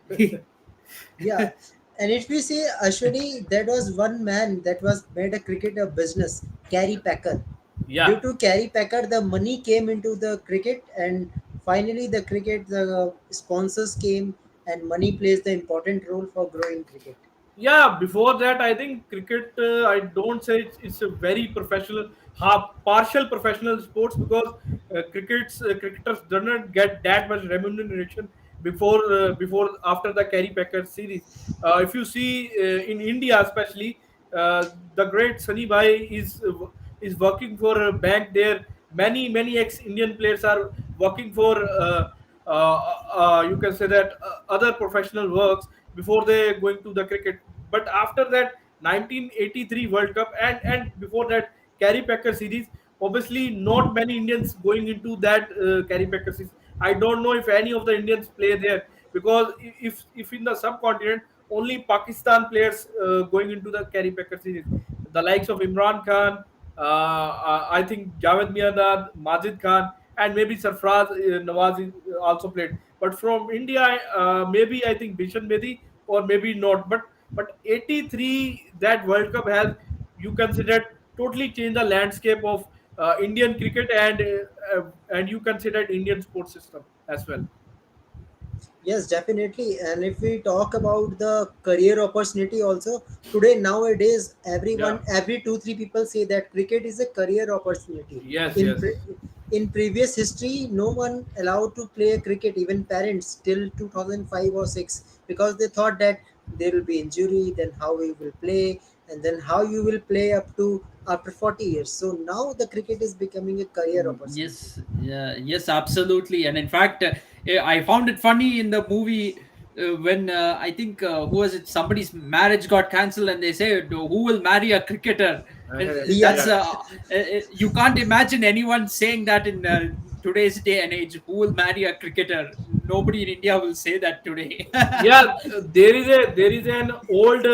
Yeah, and if we say Ashwini, there was one man that was made a cricket a business, Carey Packer. Due Yeah. to Carey Packer, the money came into the cricket, and finally the sponsors came, and money plays the important role for growing cricket. Yeah, before that, I think cricket. I don't say it's a very professional, partial professional sports because cricketers do not get that much remuneration before after the Kerry Packer series. If you see in India, especially the great Sunny Bhai is working for a bank there. Many ex-Indian players are working for you can say that other professional works before they going to the cricket. But after that 1983 World Cup and before that Kerry Packer series, obviously not many Indians going into that Kerry Packer series. I don't know if any of the Indians play there because if in the subcontinent only Pakistan players going into the Carry Packer series. The likes of Imran Khan, I think Javed Miandad, Majid Khan, and maybe Sarfraz Nawazi also played. But from India, maybe I think Bishan Bedi or maybe not. But 83, that World Cup has, you consider, totally changed the landscape of Indian cricket, and you considered Indian sports system as well. Yes, definitely. And if we talk about the career opportunity also, today nowadays Yeah. everyone, every two three people say that cricket is a career opportunity. Yes. In Yes. pre- in previous history, no one allowed to play cricket, even parents till 2005 or six, because they thought that there will be injury, then how we will play, and then how you will play up to after 40 years. So now the cricket is becoming a career opportunity. Yes, yeah, yes, absolutely. And in fact, I found it funny in the movie when I think who was it? Somebody's marriage got cancelled, and they say, "Who will marry a cricketer?" That's Yeah. you can't imagine anyone saying that in today's day and age. Who will marry a cricketer? Nobody in India will say that today. Yeah, there is an old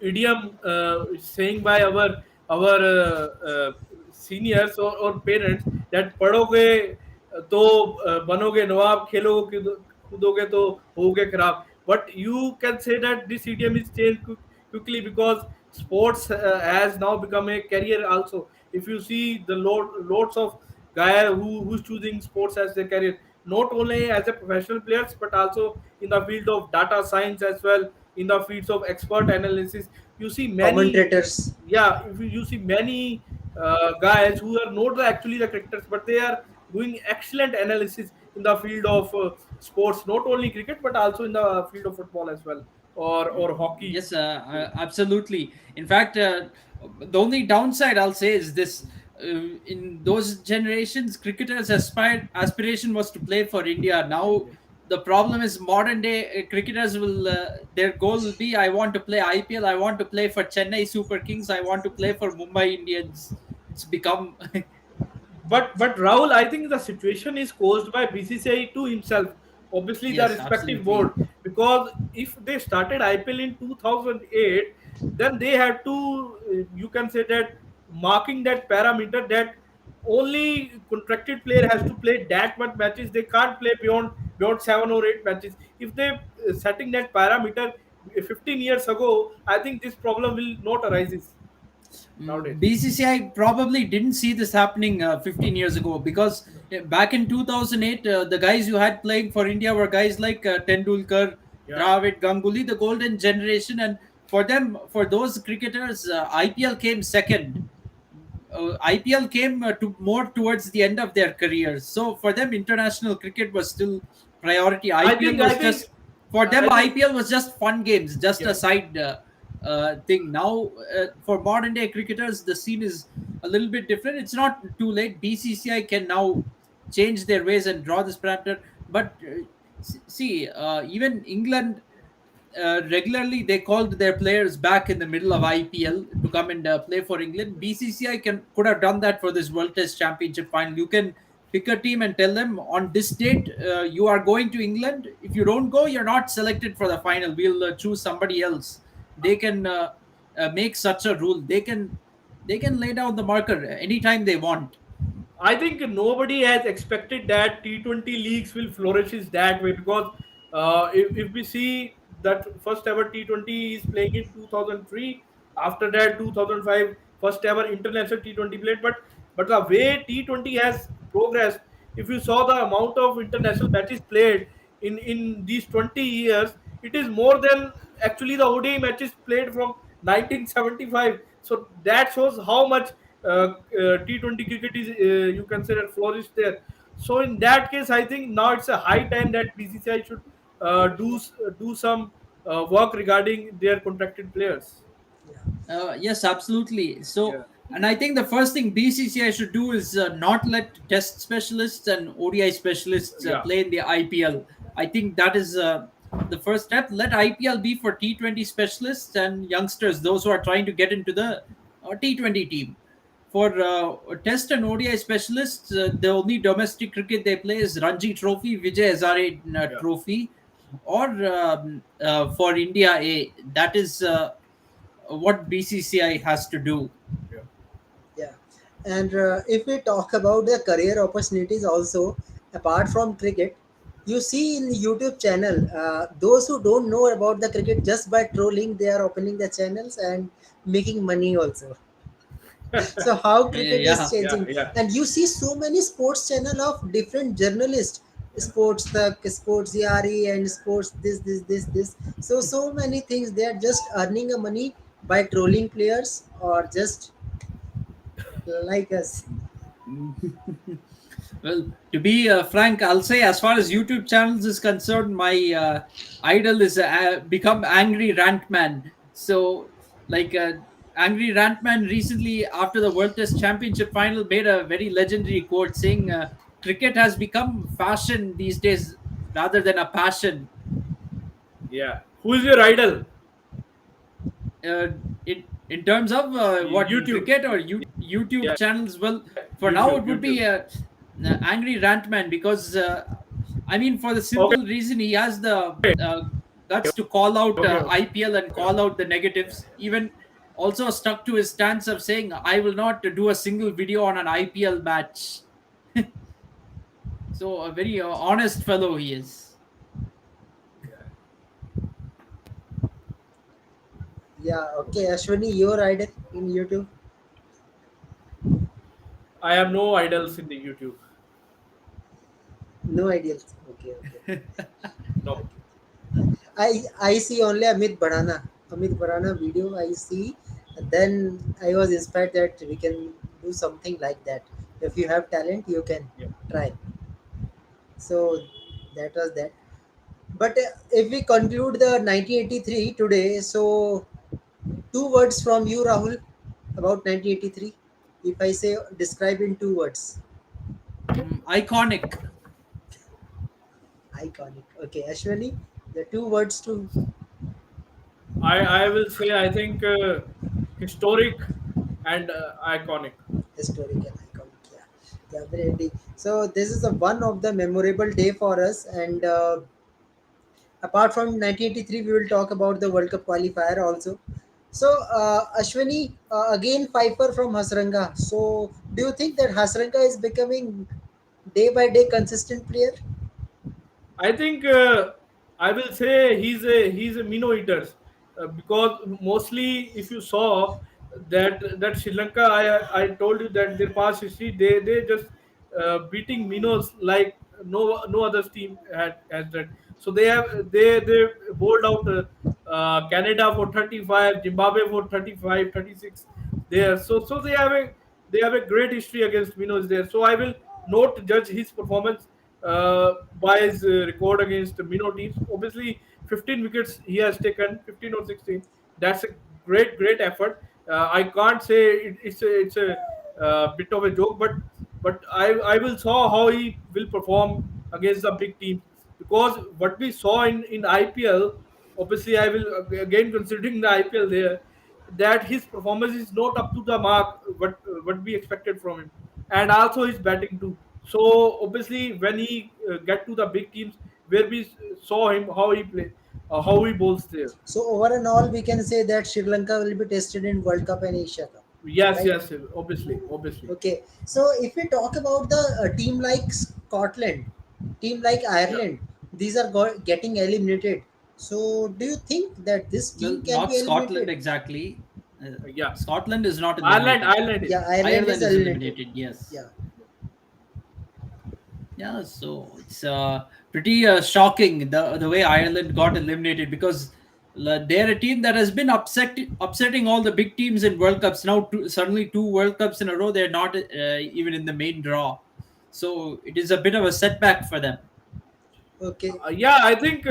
idiom saying by our seniors or parents that पढ़ोगे तो बनोगे नवाब खेलोगे कूदोगे तो होगे खराब. But you can say that this idiom is changed quickly because sports has now become a career also. If you see the loads of guy who's choosing sports as their career, not only as a professional players but also in the field of data science as well, in the fields of expert analysis. You see many, Commentators. yeah, if you see many guys who are not actually the cricketers, but they are doing excellent analysis in the field of sports, not only cricket but also in the field of football as well, or hockey. Yes, absolutely. In fact, the only downside I'll say is this: in those generations, cricketers' aspiration was to play for India. Now, the problem is modern day cricketers will their goal will be: I want to play IPL, I want to play for Chennai Super Kings, I want to play for Mumbai Indians. It's become But Rahul, I think the situation is caused by BCCI to himself. Obviously, the yes, respective board, absolutely. because if they started IPL in 2008, then they have to, you can say that, marking that parameter that only contracted player has to play that much matches. They can't play beyond 7 or 8 matches. If they setting that parameter 15 years ago, I think this problem will not arise nowadays. BCCI probably didn't see this happening 15 years ago because back in 2008, the guys you had playing for India were guys like Tendulkar, Yeah. Dravid, Ganguly, the golden generation. And for them, for those cricketers, IPL came second. IPL came to more towards the end of their careers. So for them, international cricket was still priority. I IPL think I was think just for them. I think IPL was just fun games, just a yeah. side thing. Now, for modern day cricketers, the scene is a little bit different. It's not too late. BCCI can now change their ways and draw this parameter. But see, even England regularly they called their players back in the middle of IPL to come and play for England. BCCI could have done that for this World Test Championship final. You can pick a team and tell them on this date you are going to England. If you don't go, you're not selected for the final. We'll choose somebody else. They can make such a rule. They can lay down the marker anytime they want. I think nobody has expected that T20 leagues will flourish is that way because if we see that first ever T20 is playing in 2003, after that 2005 first ever international T20 played, but the way T20 has progressed, if you saw the amount of international matches played in these 20 years, it is more than actually the ODI matches played from 1975. So that shows how much T20 cricket is, you consider, flourished there. So in that case, I think now it's a high time that BCCI should do some work regarding their contracted players. Yes, absolutely. Yeah, So, and I think the first thing BCCI should do is not let test specialists and ODI specialists yeah. play in the IPL. I think that is the first step. Let IPL be for T20 specialists and youngsters, those who are trying to get into the T20 team. For test and ODI specialists, the only domestic cricket they play is Ranji Trophy, Vijay Hazare Yeah. Trophy. or for India A. That is what BCCI has to do. Yeah. Yeah, and if we talk about the career opportunities also, apart from cricket, you see in the YouTube channel, those who don't know about the cricket, just by trolling, they are opening the channels and making money also. So how cricket is Yeah. Yeah, changing, yeah, and you see so many sports channel of different journalists, yeah. sports the sports Yari and sports this. So many things, they are just earning a money by trolling players or just like us. Well, to be frank, I'll say as far as YouTube channels is concerned, my idol is become Angry Rant Man. So, like, Angry Rant Man recently, after the World Test Championship final, made a very legendary quote saying, "Cricket has become fashion these days rather than a passion." Yeah. Who is your idol? uh, in terms of what, in YouTube. cricket or YouTube Yeah, channels? Well, for now YouTube, it would YouTube. be Angry Rantman, because I mean, for the Okay, simple reason he has the guts to call out okay, IPL and okay. call out the negatives. Even also stuck to his stance of saying, "I will not do a single video on an IPL match." So a very honest fellow he is. Yeah. Yeah, okay, Ashwini, your idol in YouTube? I have no idols in the YouTube. No ideals. Okay, okay. No. I see only Amit Barana video I see. Then I was inspired that we can do something like that. If you have talent, you can Yeah. try. So that was that. But if we conclude the 1983 today, so two words from you, Rahul, about 1983. If I say describe in two words, Iconic. iconic. Okay, Ashwani, the two words to I will say I think historic and iconic. historical iconic. Yeah, yeah, very. So this is a one of the memorable day for us, and apart from 1983, we will talk about the World Cup qualifier also. So Ashwani, again Piper from Hasranga. So do you think that Hasranga is becoming day by day consistent player? I think I will say he's a minnow eaters because mostly if you saw that Sri Lanka, I told you that their past history they just beating minnows like no other team had has that. So they bowled out Canada for 35, Zimbabwe for 35, 36 there. So they have a great history against minnows there. So I will not judge his performance by his record against minnow teams. Obviously, 15 wickets he has taken, 15 or 16. That's a great effort. I can't say it's a bit of a joke, but I will saw how he will perform against the big teams because what we saw in IPL. Obviously, I will again considering the IPL there that his performance is not up to the mark what we expected from him, and also his batting too. So obviously, when he get to the big teams where we saw him how he play, how he bowls there. So over and all, we can say that Sri Lanka will be tested in World Cup and Asia Cup, Yes, right? yes, obviously. Okay. So if we talk about the team like Scotland, team like Yeah, Ireland, these are getting eliminated. So do you think that this Well, team can not be Scotland eliminated? exactly. yeah. Scotland is not Ireland, eliminated. Ireland is. Yeah, Ireland is Ireland is eliminated. eliminated, yes. Yeah. Yeah, so it's pretty shocking the way Ireland got eliminated, because they're a team that has been upsetting all the big teams in World Cups. Now, suddenly, two World Cups in a row, they're not even in the main draw. So it is a bit of a setback for them. Okay. या I think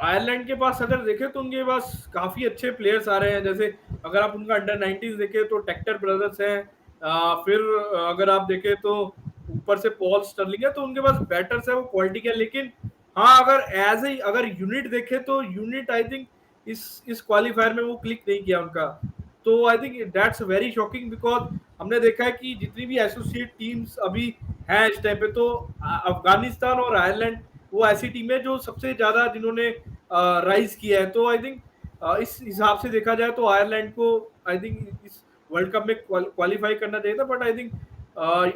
Ireland के पास अगर देखें तो उनके पास काफी अच्छे players आ रहे हैं जैसे अगर आप उनका अंडर 19 देखें तो टेक्टर ब्रदर्स हैं फिर अगर आप देखें तो ऊपर से पॉल स्टर्लिंग है तो उनके पास बैटर्स है वो क्वालिटी के हैं, लेकिन हाँ अगर एज ए अगर यूनिट देखें तो यूनिट आई थिंक इस क्वालिफायर में वो क्लिक नहीं किया उनका तो I think that's very shocking because हमने देखा है कि जितनी भी एसोसिएट टीम्स अभी हैं इस टाइम पे तो अफगानिस्तान और आयरलैंड वो ऐसी टीम है जो सबसे ज्यादा जिन्होंने राइज किया है। तो आई थिंक इस हिसाब से देखा जाए तो आयरलैंड को आई थिंक इस वर्ल्ड कप में क्वालिफाई करना चाहिए था, बट आई थिंक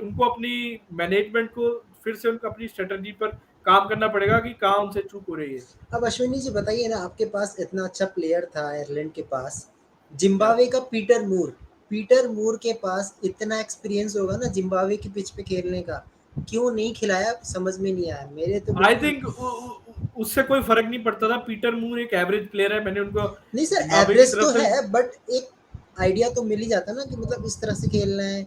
उनको अपनी मैनेजमेंट को फिर से उनको अपनी स्ट्रेटजी पर काम करना पड़ेगा कि कहाँ उनसे चूक हो रही है। अब अश्विनी जी बताइए ना, आपके पास इतना अच्छा प्लेयर था आयरलैंड के पास, या जिम्बाब्वे का पीटर मूर के पास इतना एक्सपीरियंस होगा ना जिम्बाब्वे की पिच पे खेलने का, क्यों नहीं खिलाया समझ में नहीं आया मेरे तो आई बिल्कुल। थिंक उससे कोई फर्क नहीं पड़ता था। पीटर मूर एक एवरेज प्लेयर है, मैंने उनको नहीं सर, जिम्बाब्वे की एवरेज तरफ तो से। है बट एक आइडिया तो मिल ही जाता ना कि मतलब इस तरह से खेलना है,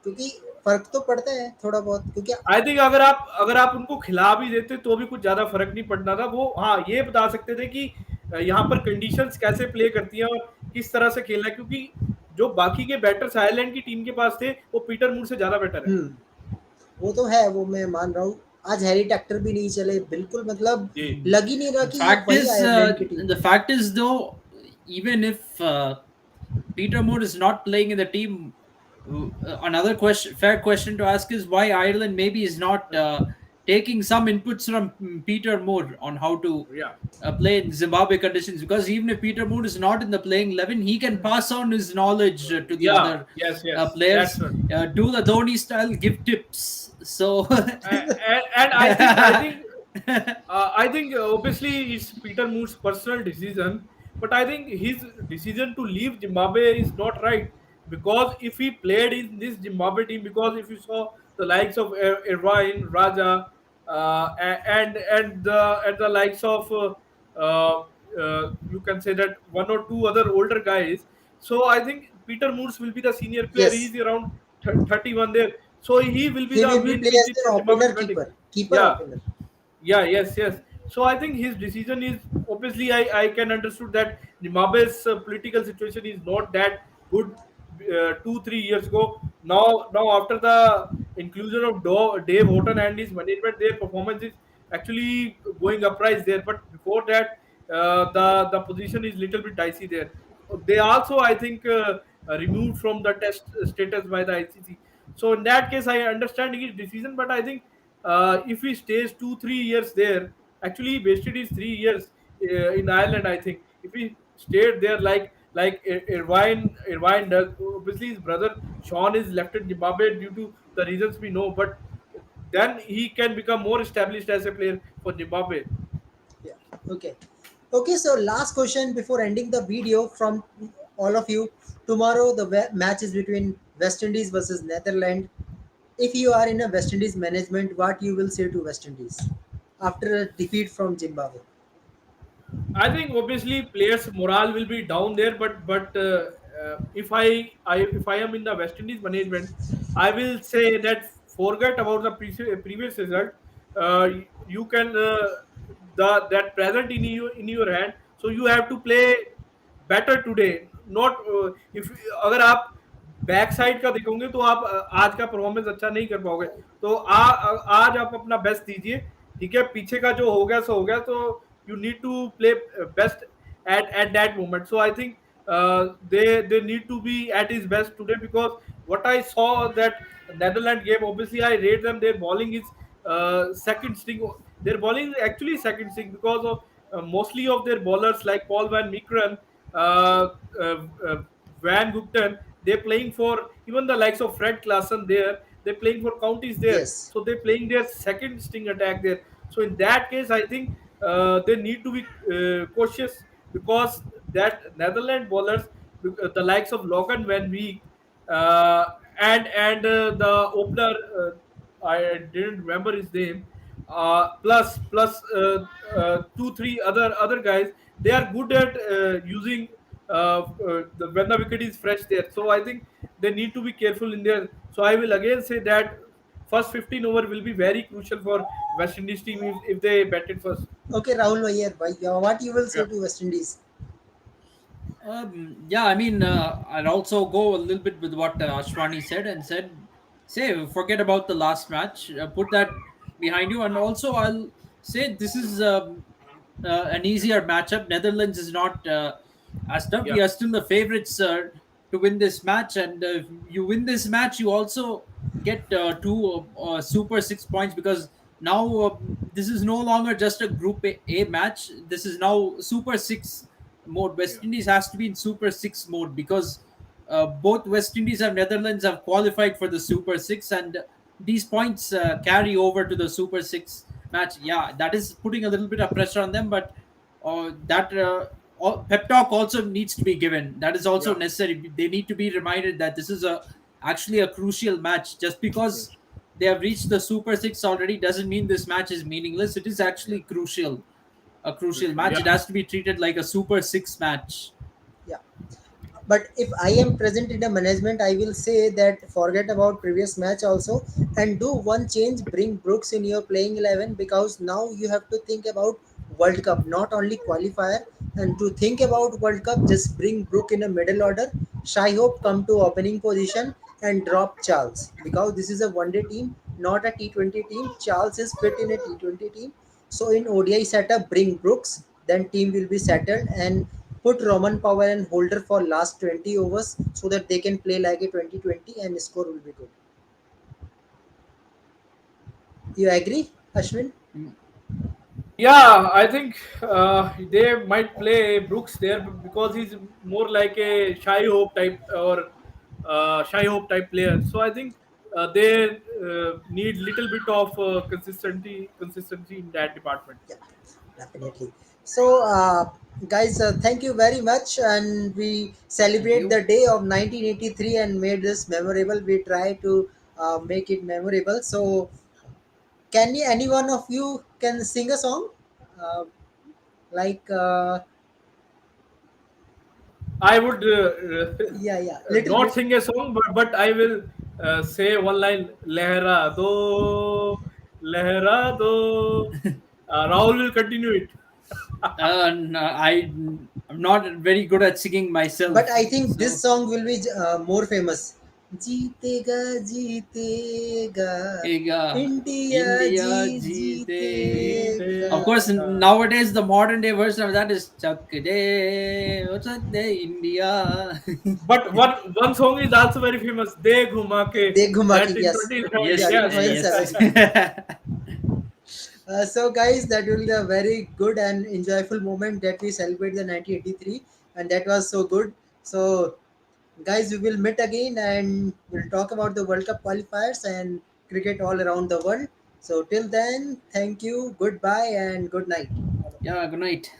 क्योंकि फर्क तो पड़ता है थोड़ा बहुत क्योंकि। आई थिंक अगर आप उनको खिला भी देते तो भी कुछ ज्यादा फर्क नहीं पड़ना था। वो हाँ ये बता सकते थे कि यहाँ पर कंडीशंस कैसे प्ले करती हैं और किस तरह से खेलना है, क्योंकि जो बाकी के बैटर्स आयरलैंड की टीम के पास थे वो पीटर मूर से ज्यादा बेटर है। वो तो है, वो मैं मान रहा हूँ। आज हैरी टैक्टर भी नहीं चले बिल्कुल, मतलब जी। लग ही नहीं रहा The कि ये fact वही is, आयरलैंड की टीम the है। fact is though, even if Peter Moore is not playing in the team, another question, fair question to ask is why Ireland maybe is not taking some inputs from Peter Moore on how to या play in Zimbabwe conditions. Because even if Peter Moore is not in the playing 11, he can pass on his knowledge to the या other yes yes players. That's Do the Dhoni style, give tips. So and I think obviously it's Peter Moore's personal decision, but I think his decision to leave Zimbabwe is not right, because if he played in this Zimbabwe team, because if you saw the likes of Irvine, Raja, and the likes of uh, you can say that one or two other older guys. So I think Peter Moores will be the senior player. Yes, He's around 31 there, so he will be he the will be main play piece as for an Zimbabwe opener, defending. keeper Yeah, opener. yeah, yes. So I think his decision is obviously I can understood that Zimbabwe's political situation is not that good 2-3 years ago. Now after the inclusion of Dave Houghton and his management, their performance is actually going uprise there. But before that, the position is little bit dicey there. They also I think removed from the test status by the ICC. So in that case, I understand his decision, but I think if he stays 2-3 years there, actually he wasted his 3 years in Ireland. I think if he stayed there like Irvine does, obviously his brother Sean is left in Zimbabwe due to the reasons we know, but then he can become more established as a player for Zimbabwe. Yeah. Okay. Okay. So last question before ending the video from all of you. Tomorrow the match is between West Indies versus Netherlands. If you are in a West Indies management, what you will say to West Indies after a defeat from Zimbabwe? I think obviously players' morale will be down there, but if I am in the West Indies management, I will say that forget about the previous result. You can that present in your hand, so you have to play better today. Not if अगर आप back side का देखोगे तो आप आज का performance अच्छा नहीं कर पाओगे। तो आज आप अपना बेस्ट दीजिए, ठीक है। पीछे का जो हो गया सो हो गया, तो you need to play best at that moment. So I think they need to be at his best today, because what I saw that Netherlands game, obviously I rate them. Their bowling is second string. Their bowling is actually second string, because of mostly of their bowlers like Paul van Meekeren, uh, uh, uh, Van Gupton, they're playing for even the likes of Fred Klassen there. They're playing for counties there, Yes. so they're playing their second string attack there. So in that case, I think they need to be cautious, because that Netherlands bowlers, the likes of Logan Van Beek, uh, and the opener, I didn't remember his name. Plus 2-3 other guys, they are good at using when the wicket is fresh there. So I think they need to be careful in there. So I will again say that first 15 over will be very crucial for West Indies team if they bat it first. Okay, Rahul Iyer, what you will Yeah, say to West Indies? Yeah, I mean, I'd also go a little bit with what Ashwani said and say, forget about the last match, put that behind you. And also, I'll say this is an easier matchup. Netherlands is not as tough. yeah, We are still the favorites to win this match. And if you win this match, you also get two super 6 points because now this is no longer just a Group A match. This is now Super Six mode. Yeah. West Indies has to be in Super Six mode because both West Indies and Netherlands have qualified for the Super Six, and these points carry over to the Super Six match. Yeah, that is putting a little bit of pressure on them, but that pep talk also needs to be given. That is also Yeah. necessary. They need to be reminded that this is a actually a crucial match. Just Yes. because they have reached the Super Six already doesn't mean this match is meaningless. It is Yeah. actually crucial, a crucial Crucial. match. Yeah. It has to be treated like a Super Six match. Yeah. But if I am present in the management, I will say that forget about previous match also and do one change. Bring Brooks in your playing 11 because now you have to think about World Cup, not only qualifier. And to think about World Cup, just bring Brook in a middle order. Shai Hope come to opening position and drop Charles because this is a one day team, not a T20 team. Charles is fit in a T20 team. So in ODI setup, bring Brooks, then team will be settled and put Roman Powell and Holder for last 20 overs so that they can play like a 2020 and score will be good. You agree, Ashwin? Mm, Yeah, I think they might play Brooks there because he's more like a shy hope type or shy hope type player. So I think they need little bit of consistency in that department. Yeah, definitely. So, guys, thank you very much. And we thank celebrate you. the day of 1983 and made this memorable. We try to make it memorable. So, can you, any one of you can sing a song? Uh, like, I would yeah, yeah, little not bit. sing a song, but I will say one line: Lehra do." Rahul will continue it. No, I'm not very good at singing But myself, I think this so song will be more famous. जीतेगा जीतेगा Ega, India India Jeete. जीतेगा. Of course, nowadays the modern day version of that is Chak De, what's that? De India. But one song is also very famous. De Ghuma Ke. They घुमा के That in yes, 2011. Yes, yeah, Yes. 2007. yes. So guys, that will be a very good and enjoyable moment that we celebrate the 1983, and that was so good. So guys, we will meet again and we'll talk about the World Cup qualifiers and cricket all around the world. So till then, thank you, goodbye, and good night. Yeah, good night.